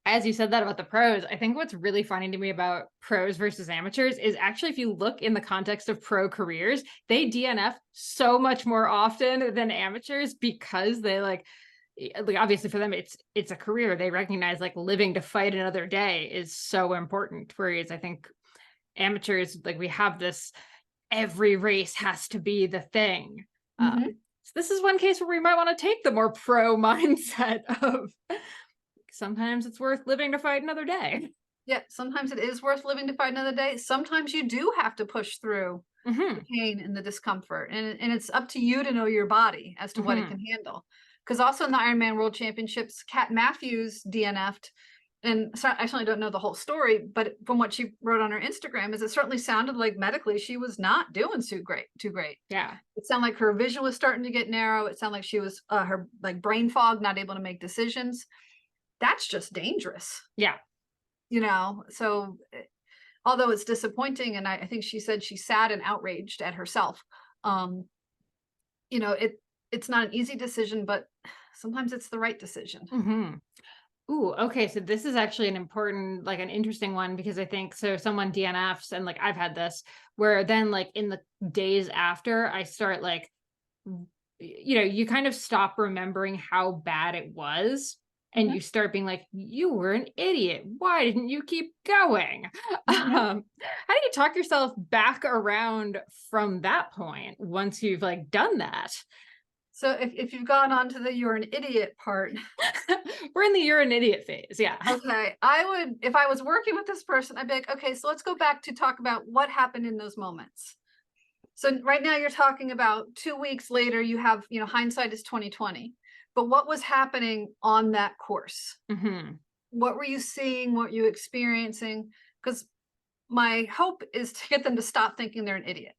As you said that about the pros, I think what's really funny to me about pros versus amateurs is actually, if you look in the context of pro careers, they DNF so much more often than amateurs, because they like obviously for them it's a career. They recognize like living to fight another day is so important. Whereas I think amateurs, like, we have this every race has to be the thing. Mhm. So this is one case where we might want to take the more pro mindset of sometimes it's worth living to fight another day. Yeah, sometimes it is worth living to fight another day. Sometimes you do have to push through the Hmm. pain and the discomfort, and it's up to you to know your body as to what it Hmm. can handle. Because also in the Ironman World Championships, Kat Matthews DNF'd, and so I certainly don't know the whole story, but from what she wrote on her Instagram, is it certainly sounded like medically she was not doing too great. Yeah. It sounded like her vision was starting to get narrow. It sounded like she was her like brain fog, not able to make decisions. That's just dangerous, Yeah. So although it's disappointing, and I think she said she's sad and outraged at herself, um, it's not an easy decision, but sometimes it's the right decision. Hmm. Ooh, okay. So this is actually an important, like an interesting one, because I think so someone DNFs, and like I've had this where then like in the days after I start like, you kind of stop remembering how bad it was. And Mhm, you start being like, you were an idiot. Why didn't you keep going? mhm. How do you talk yourself back around from that point once you've like done that? So if you've gone on to the "you're an idiot" part, We're in the you're an idiot phase. Yeah. okay, I would, if I was working with this person, I'd be like, okay, so let's go back to talk about what happened in those moments. So right now you're talking about 2 weeks later, you have, hindsight is 2020. But what was happening on that course? Hmm. What were you seeing? What were you experiencing? Because my hope is to get them to stop thinking they're an idiot.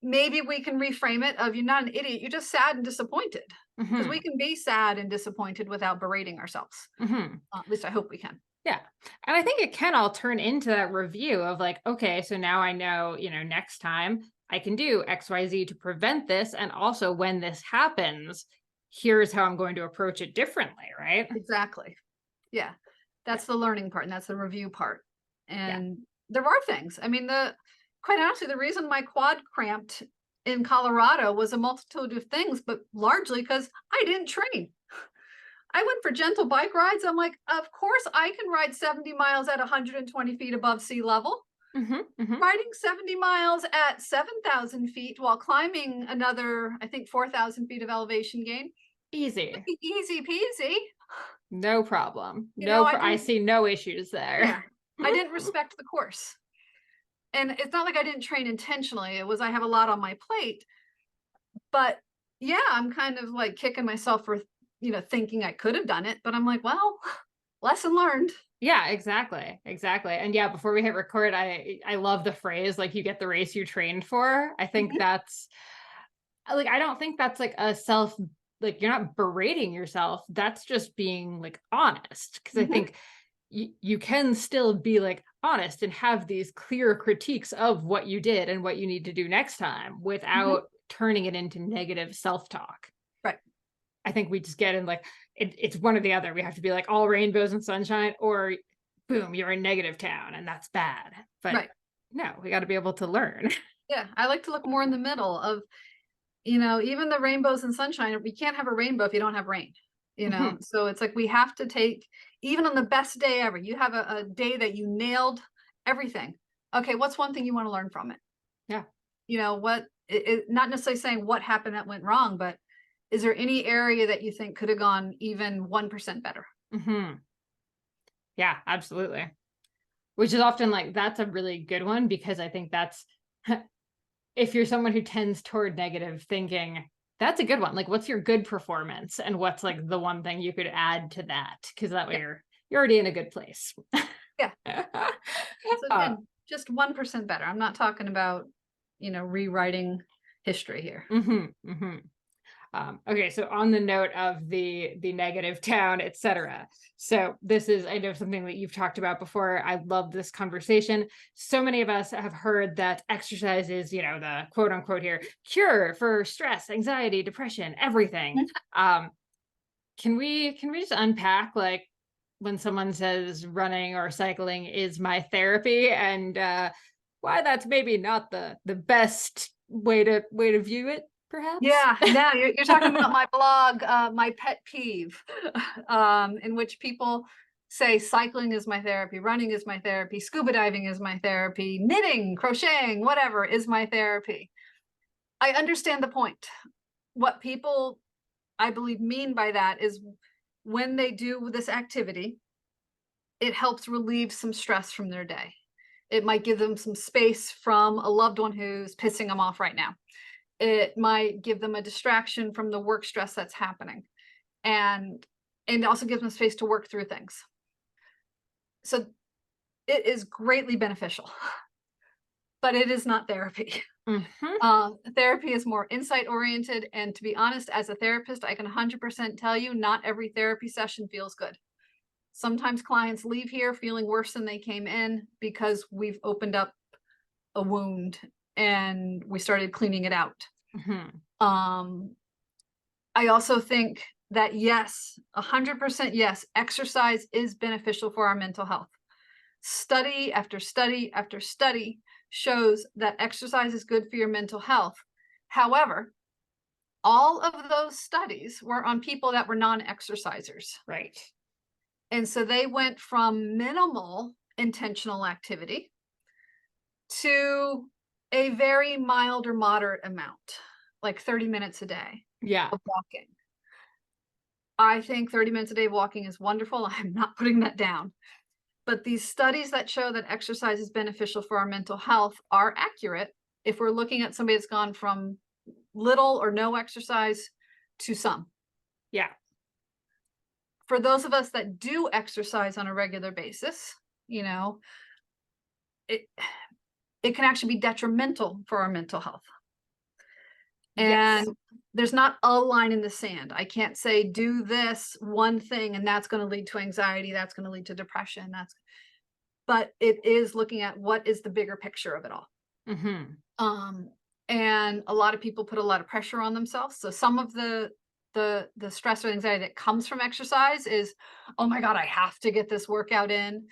Maybe we can reframe it of, you're not an idiot, you're just sad and disappointed. Because we Hmm. can be sad and disappointed without berating ourselves. Hmm. At least I hope we can. Yeah. And I think it can all turn into that review of like, okay, so now I know, next time I can do XYZ to prevent this. And also when this happens, here's how I'm going to approach it differently. Right. Exactly. Yeah. Yeah. That's the learning part, and that's the review part. Yeah. And there are things. I mean, quite honestly, the reason my quad cramped in Colorado was a multitude of things, but largely because I didn't train. I went for gentle bike rides. I'm like, of course I can ride 70 miles at 120 feet above sea level. Hmm. Hmm. Riding 70 miles at 7,000 feet while climbing another, I think, 4,000 feet of elevation gain would Easy. be easy peasy. No problem. I I didn't, see no issues there. yeah, I didn't respect the course. And it's not like I didn't train intentionally. It was, I have a lot on my plate. But yeah, I'm kind of like kicking myself for, thinking I could have done it. But I'm like, well, lesson learned. Yeah, exactly. Exactly. And yeah, before we hit record, I love the phrase like you get the race you trained for. I think Mhm, that's like, I don't think that's like a self, like you're not berating yourself. That's just being like honest. Cause I mhm, think you can still be like honest and have these clear critiques of what you did and what you need to do next time mhm. without turning it into negative self-talk. Right, I think we just get in like, it's one or the other. We have to be like all rainbows and sunshine, or boom, you're in negative town and that's bad. But right. no, we got to be able to learn. Yeah, I like to look more in the middle of, even the rainbows and sunshine. We can't have a rainbow if you don't have rain. you know? Mhm. So it's like we have to take, even on the best day ever, you have a day that you nailed everything. Okay, what's one thing you want to learn from it? Yeah. You know, not necessarily saying what happened that went wrong, but is there any area that you think could have gone even 1% better? Mhm. Yeah, absolutely. Which is often like that's a really good one because I think that's if you're someone who tends toward negative thinking, that's a good one. Like, what's your good performance, and what's like the one thing you could add to that? Because that way Yeah, you're already in a good place. yeah. So uh, again, just 1% better. I'm not talking about, rewriting history here. mhm, mhm. Okay, so on the note of the negative town, etc. So this is, I know, something that you've talked about before. I love this conversation. So many of us have heard that exercise is, the quote unquote here cure for stress, anxiety, depression, everything. Mhm. Um, can we just unpack like when someone says running or cycling is my therapy and why that's maybe not the best way to view it, perhaps? Yeah, now you're talking about my blog, my pet peeve, in which people say cycling is my therapy, running is my therapy, scuba diving is my therapy, knitting, crocheting, whatever is my therapy. I understand the point. What people, I believe, mean by that is when they do this activity, it helps relieve some stress from their day. It might give them some space from a loved one who's pissing them off right now. It might give them a distraction from the work stress that's happening, and it also gives them space to work through things. So it is greatly beneficial, but it is not therapy. Mhm. Therapy is more insight oriented, and to be honest, as a therapist, I can 100% tell you not every therapy session feels good. Sometimes clients leave here feeling worse than they came in because we've opened up a wound and we started cleaning it out. Mhm. Um, I also think that yes, 100% yes, exercise is beneficial for our mental health. Study after study after study shows that exercise is good for your mental health. However, all of those studies were on people that were non-exercisers. Right. And so they went from minimal intentional activity to a very mild or moderate amount, like 30 minutes a day Yeah. of walking. I think 30 minutes a day of walking is wonderful. I'm not putting that down. But these studies that show that exercise is beneficial for our mental health are accurate if we're looking at somebody that's gone from little or no exercise to some. Yeah. For those of us that do exercise on a regular basis, you know, it it can actually be detrimental for our mental health. Yes. And there's not a line in the sand. I can't say do this one thing and that's going to lead to anxiety, that's going to lead to depression, but it is looking at what is the bigger picture of it all. Mhm. Um, and a lot of people put a lot of pressure on themselves. So some of the stress or anxiety that comes from exercise is, oh my God, I have to get this workout in.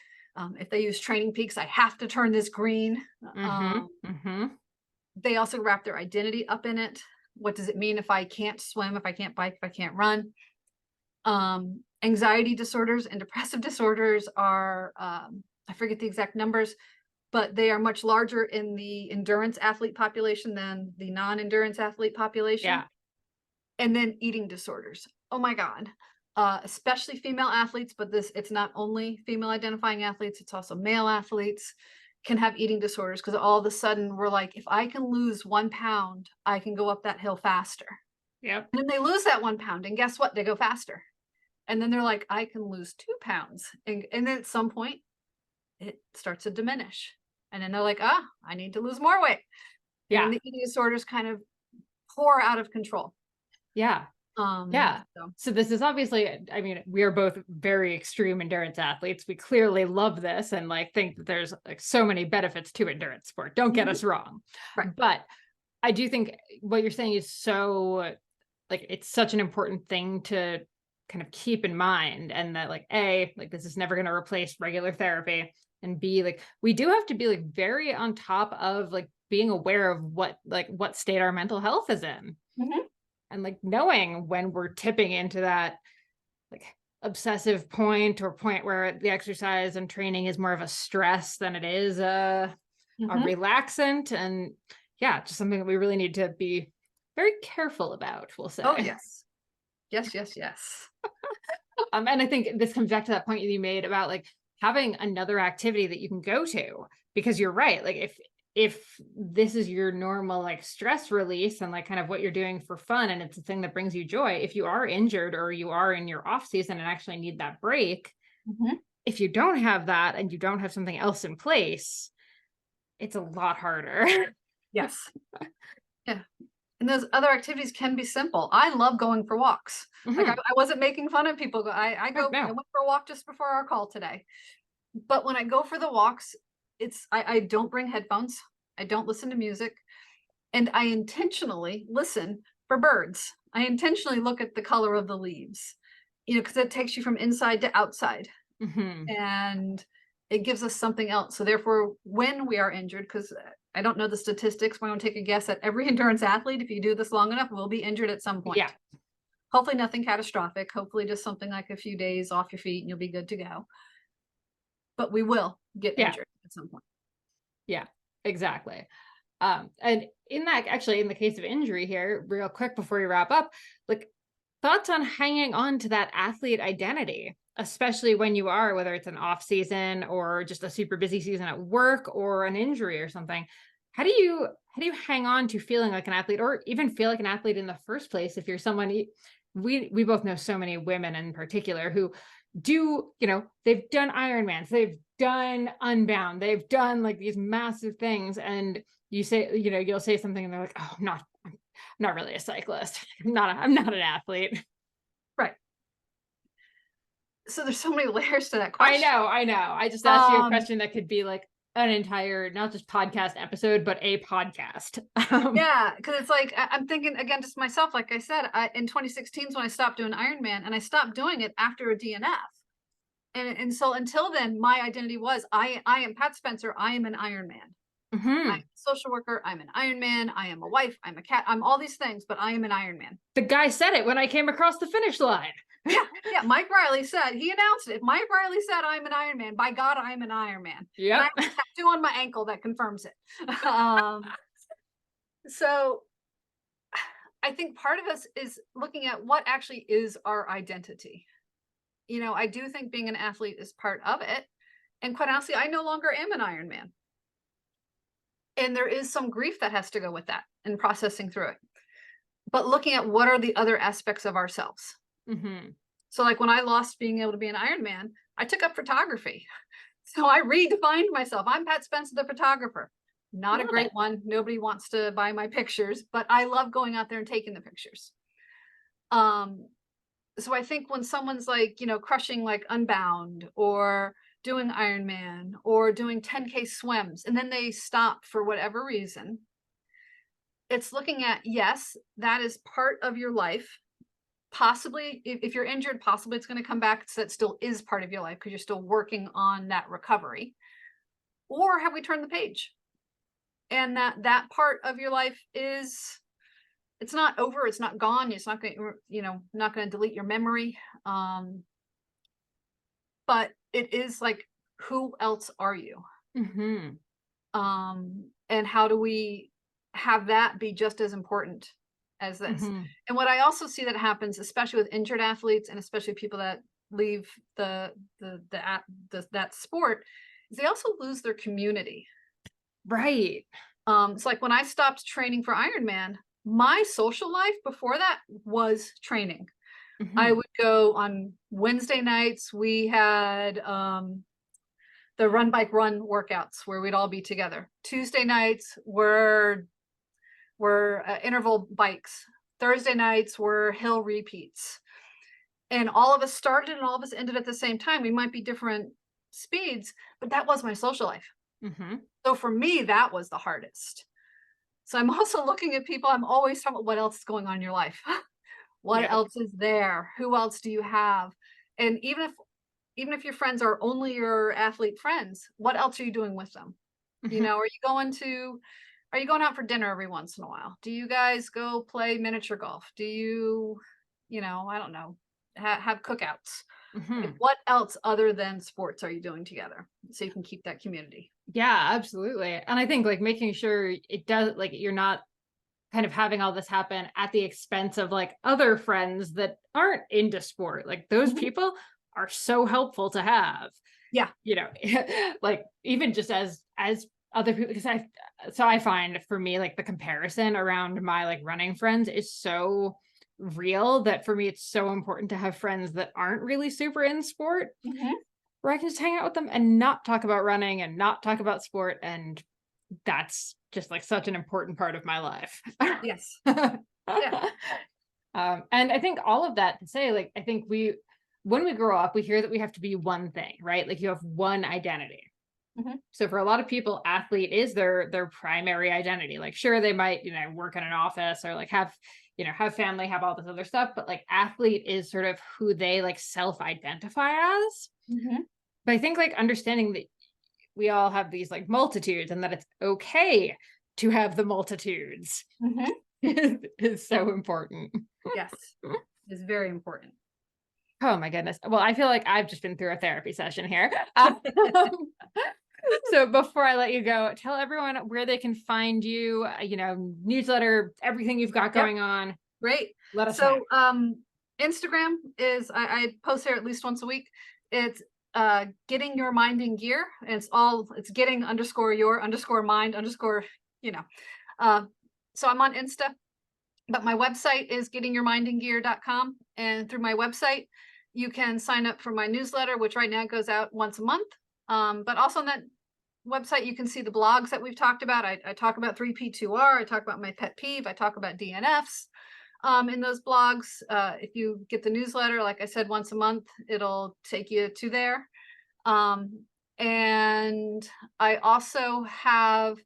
If they use Training Peaks, I have to turn this green. Mhm. Mhm. They also wrap their identity up in it. What does it mean if I can't swim, if I can't bike, if I can't run? Anxiety disorders and depressive disorders are, I forget the exact numbers, but they are much larger in the endurance athlete population than the non-endurance athlete population. Yeah. And then eating disorders. Oh my God. Especially female athletes, but it's not only female identifying athletes, it's also male athletes can have eating disorders because all of a sudden we're like, if I can lose 1 pound, I can go up that hill faster. Yep. And then they lose that 1 pound, and guess what? They go faster. And then they're like, I can lose 2 pounds. And then at some point, it starts to diminish. And then they're like, I need to lose more weight. And then Yeah. the eating disorders kind of pour out of control. Yeah. Yeah. So So this is obviously, I mean, we are both very extreme endurance athletes. We clearly love this and like think that there's like so many benefits to endurance sport. Don't get mhm, us wrong. right. But I do think what you're saying is so like it's such an important thing to kind of keep in mind, and that like A, like this is never going to replace regular therapy, and B, like we do have to be like very on top of like being aware of what state our mental health is in, Mhm. and like knowing when we're tipping into that like obsessive point or point where the exercise and training is more of a stress than it is a Mhm. relaxant. And yeah, just something that we really need to be very careful about, we'll Oh, say. yes. Yes, yes, yes. And I think this comes back to that point that you made about like having another activity that you can go to, because you're right. Like if this is your normal like stress release and like kind of what you're doing for fun and it's a thing that brings you joy, if you are injured or you are in your off season and actually need that break, Mhm. if you don't have that and you don't have something else in place, it's a lot harder. Yes. Yeah. And those other activities can be simple. I love going for walks. Like Mhm. I wasn't making fun of people. Oh, I no. went for a walk just before our call today. But when I go for the walks, I don't bring headphones. I don't listen to music. And I intentionally listen for birds. I intentionally look at the color of the leaves, because it takes you from inside to outside Mhm. and it gives us something else. So therefore, when we are injured, because I don't know the statistics, but I'm gonna take a guess that every endurance athlete, if you do this long enough, will be injured at some Yeah. point. Hopefully nothing catastrophic. Hopefully just something like a few days off your feet and you'll be good to go. But we will get Yeah. injured at some point. Yeah. Exactly. And in that, actually, in the case of injury here, real quick before we wrap up, like thoughts on hanging on to that athlete identity, especially when you are, whether it's an off season or just a super busy season at work or an injury or something. How do you hang on to feeling like an athlete or even feel like an athlete in the first place if you're someone we both know so many women in particular who do, they've done Ironmans, they've done Unbound, they've done like these massive things and you say, you'll say something and they're like, "Oh, I'm not really a cyclist. I'm not an athlete." Right. So there's so many layers to that I question. know, I know. I just asked you a Um, question that could be like an entire, not just podcast episode, but a podcast. yeah, because it's like I'm thinking again, just myself. Like I said, in 2016 is when I stopped doing Ironman, and I stopped doing it after a DNF. And so until then, my identity was I am Pat Spencer. I am an Ironman. I'm Mhm. a social worker. I'm an Ironman. I am a wife. I'm a cat. I'm all these things, but I am an Ironman. The guy said it when I came across the finish line. Yeah, yeah. Mike Riley said he announced it. If Mike Riley said I'm an Ironman, by God, I'm an Ironman, and I Yep. have a tattoo on my ankle that confirms it. So I think part of us is looking at what actually is our identity. I do think being an athlete is part of it. And quite honestly, I no longer am an Ironman. And there is some grief that has to go with that and processing through it. But looking at what are the other aspects of ourselves. Mhm. So, like when I lost being able to be an Ironman, I took up photography. So I redefined myself. I'm Pat Spencer, the photographer. Not a Love great it. one. Nobody wants to buy my pictures, but I love going out there and taking the pictures. Um, so I think when someone's like, crushing like Unbound or doing Ironman or doing 10K swims, and then they stop for whatever reason, it's looking at, yes, that is part of your life. Possibly, if you're injured, possibly it's going to come back. So that still is part of your life because you're still working on that recovery. Or have we turned the page? And that part of your life is it's not over, it's not gone, it's not going to, not going to delete your memory. But it is like, who else are you? Mhm. And how do we have that be just as important as this? Mhm. And what I also see that happens, especially with injured athletes and especially people that leave that sport, is they also lose their community. Right. It's like when I stopped training for Ironman, my social life before that was training. I Mhm. would go on Wednesday nights. We had the run bike run workouts where we'd all be together. Tuesday nights were interval bikes. Thursday nights were hill repeats. And all of us started and all of us ended at the same time. We might be different speeds, but that was my social life. Mhm. So for me, that was the hardest. So I'm also looking at people. I'm always talking about what else is going on in your life. What Yep. else is there? Who else do you have? And even if your friends are only your athlete friends, what else are you doing with them? Mhm. Are you going out for dinner every once in a while? Do you guys go play miniature golf? Do you, I don't know, have cookouts. Mhm. Like, what else other than sports are you doing together? So you can keep that community. Yeah, absolutely. And I think like making sure it does like you're not kind of having all this happen at the expense of like other friends that aren't into sport. Like those Mhm. people are so helpful to have. Yeah. You know, like even just as other people, because I find for me like the comparison around my like running friends is so real that for me it's so important to have friends that aren't really super in sport Mhm. where I can just hang out with them and not talk about running and not talk about sport. And that's just like such an important part of my life. Yes. Yeah. And I think all of that to say, like, I think when we grow up, we hear that we have to be one thing, right? Like you have one identity. Mhm. So for a lot of people, athlete is their primary identity. Like, sure, they might, work in an office or like have family, have all this other stuff, but like athlete is sort of who they like self-identify as. Mhm. But I think like understanding that we all have these like multitudes and that it's okay to have the multitudes Mhm. is so important. Yes. It's very important. Oh my goodness. Well, I feel like I've just been through a therapy session here. So before I let you go, tell everyone where they can find you, newsletter, everything you've got Yep. going on. Great. Let us know. So Instagram is I post there at least once a week. It's getting your mind in gear. And it's getting underscore your underscore mind underscore, you know. Uh, so I'm on Insta, but my website is gettingyourmindingear.com. And through my website, you can sign up for my newsletter, which right now goes out once a month. But also on that website, you can see the blogs that we've talked about. I talk about 3P2R. I talk about my pet peeve. I talk about DNFs in those blogs. If you get the newsletter, like I said, once a month, it'll take you to there. And I also have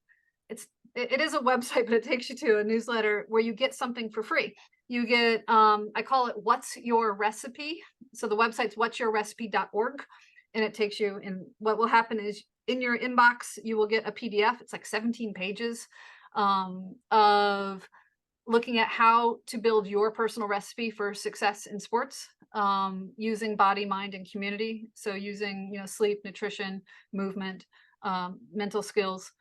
it is a website, but it takes you to a newsletter where you get something for free. You get I call it What's Your Recipe. So the website's whatsyourrecipe.org, and it takes you, and what will happen is in your inbox you will get a PDF. It's like 17 pages of looking at how to build your personal recipe for success in sports, using body, mind, and community. So using sleep, nutrition, movement, mental skills.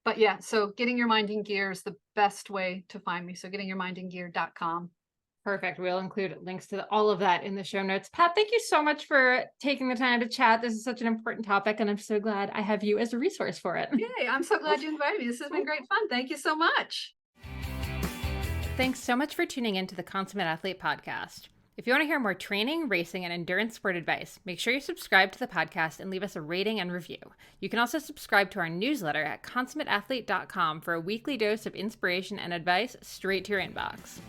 But yeah, so getting your mind in gear is the best way to find me. So gettingyourmindingear.com. Perfect. We'll include links to all of that in the show notes. Pat, thank you so much for taking the time to chat. This is such an important topic, and I'm so glad I have you as a resource for it. Yay, I'm so glad you invited me. This has been great fun. Thank you so much. Thanks so much for tuning in to the Consummate Athlete podcast. If you want to hear more training, racing, and endurance sport advice, make sure you subscribe to the podcast and leave us a rating and review. You can also subscribe to our newsletter at consummateathlete.com for a weekly dose of inspiration and advice straight to your inbox.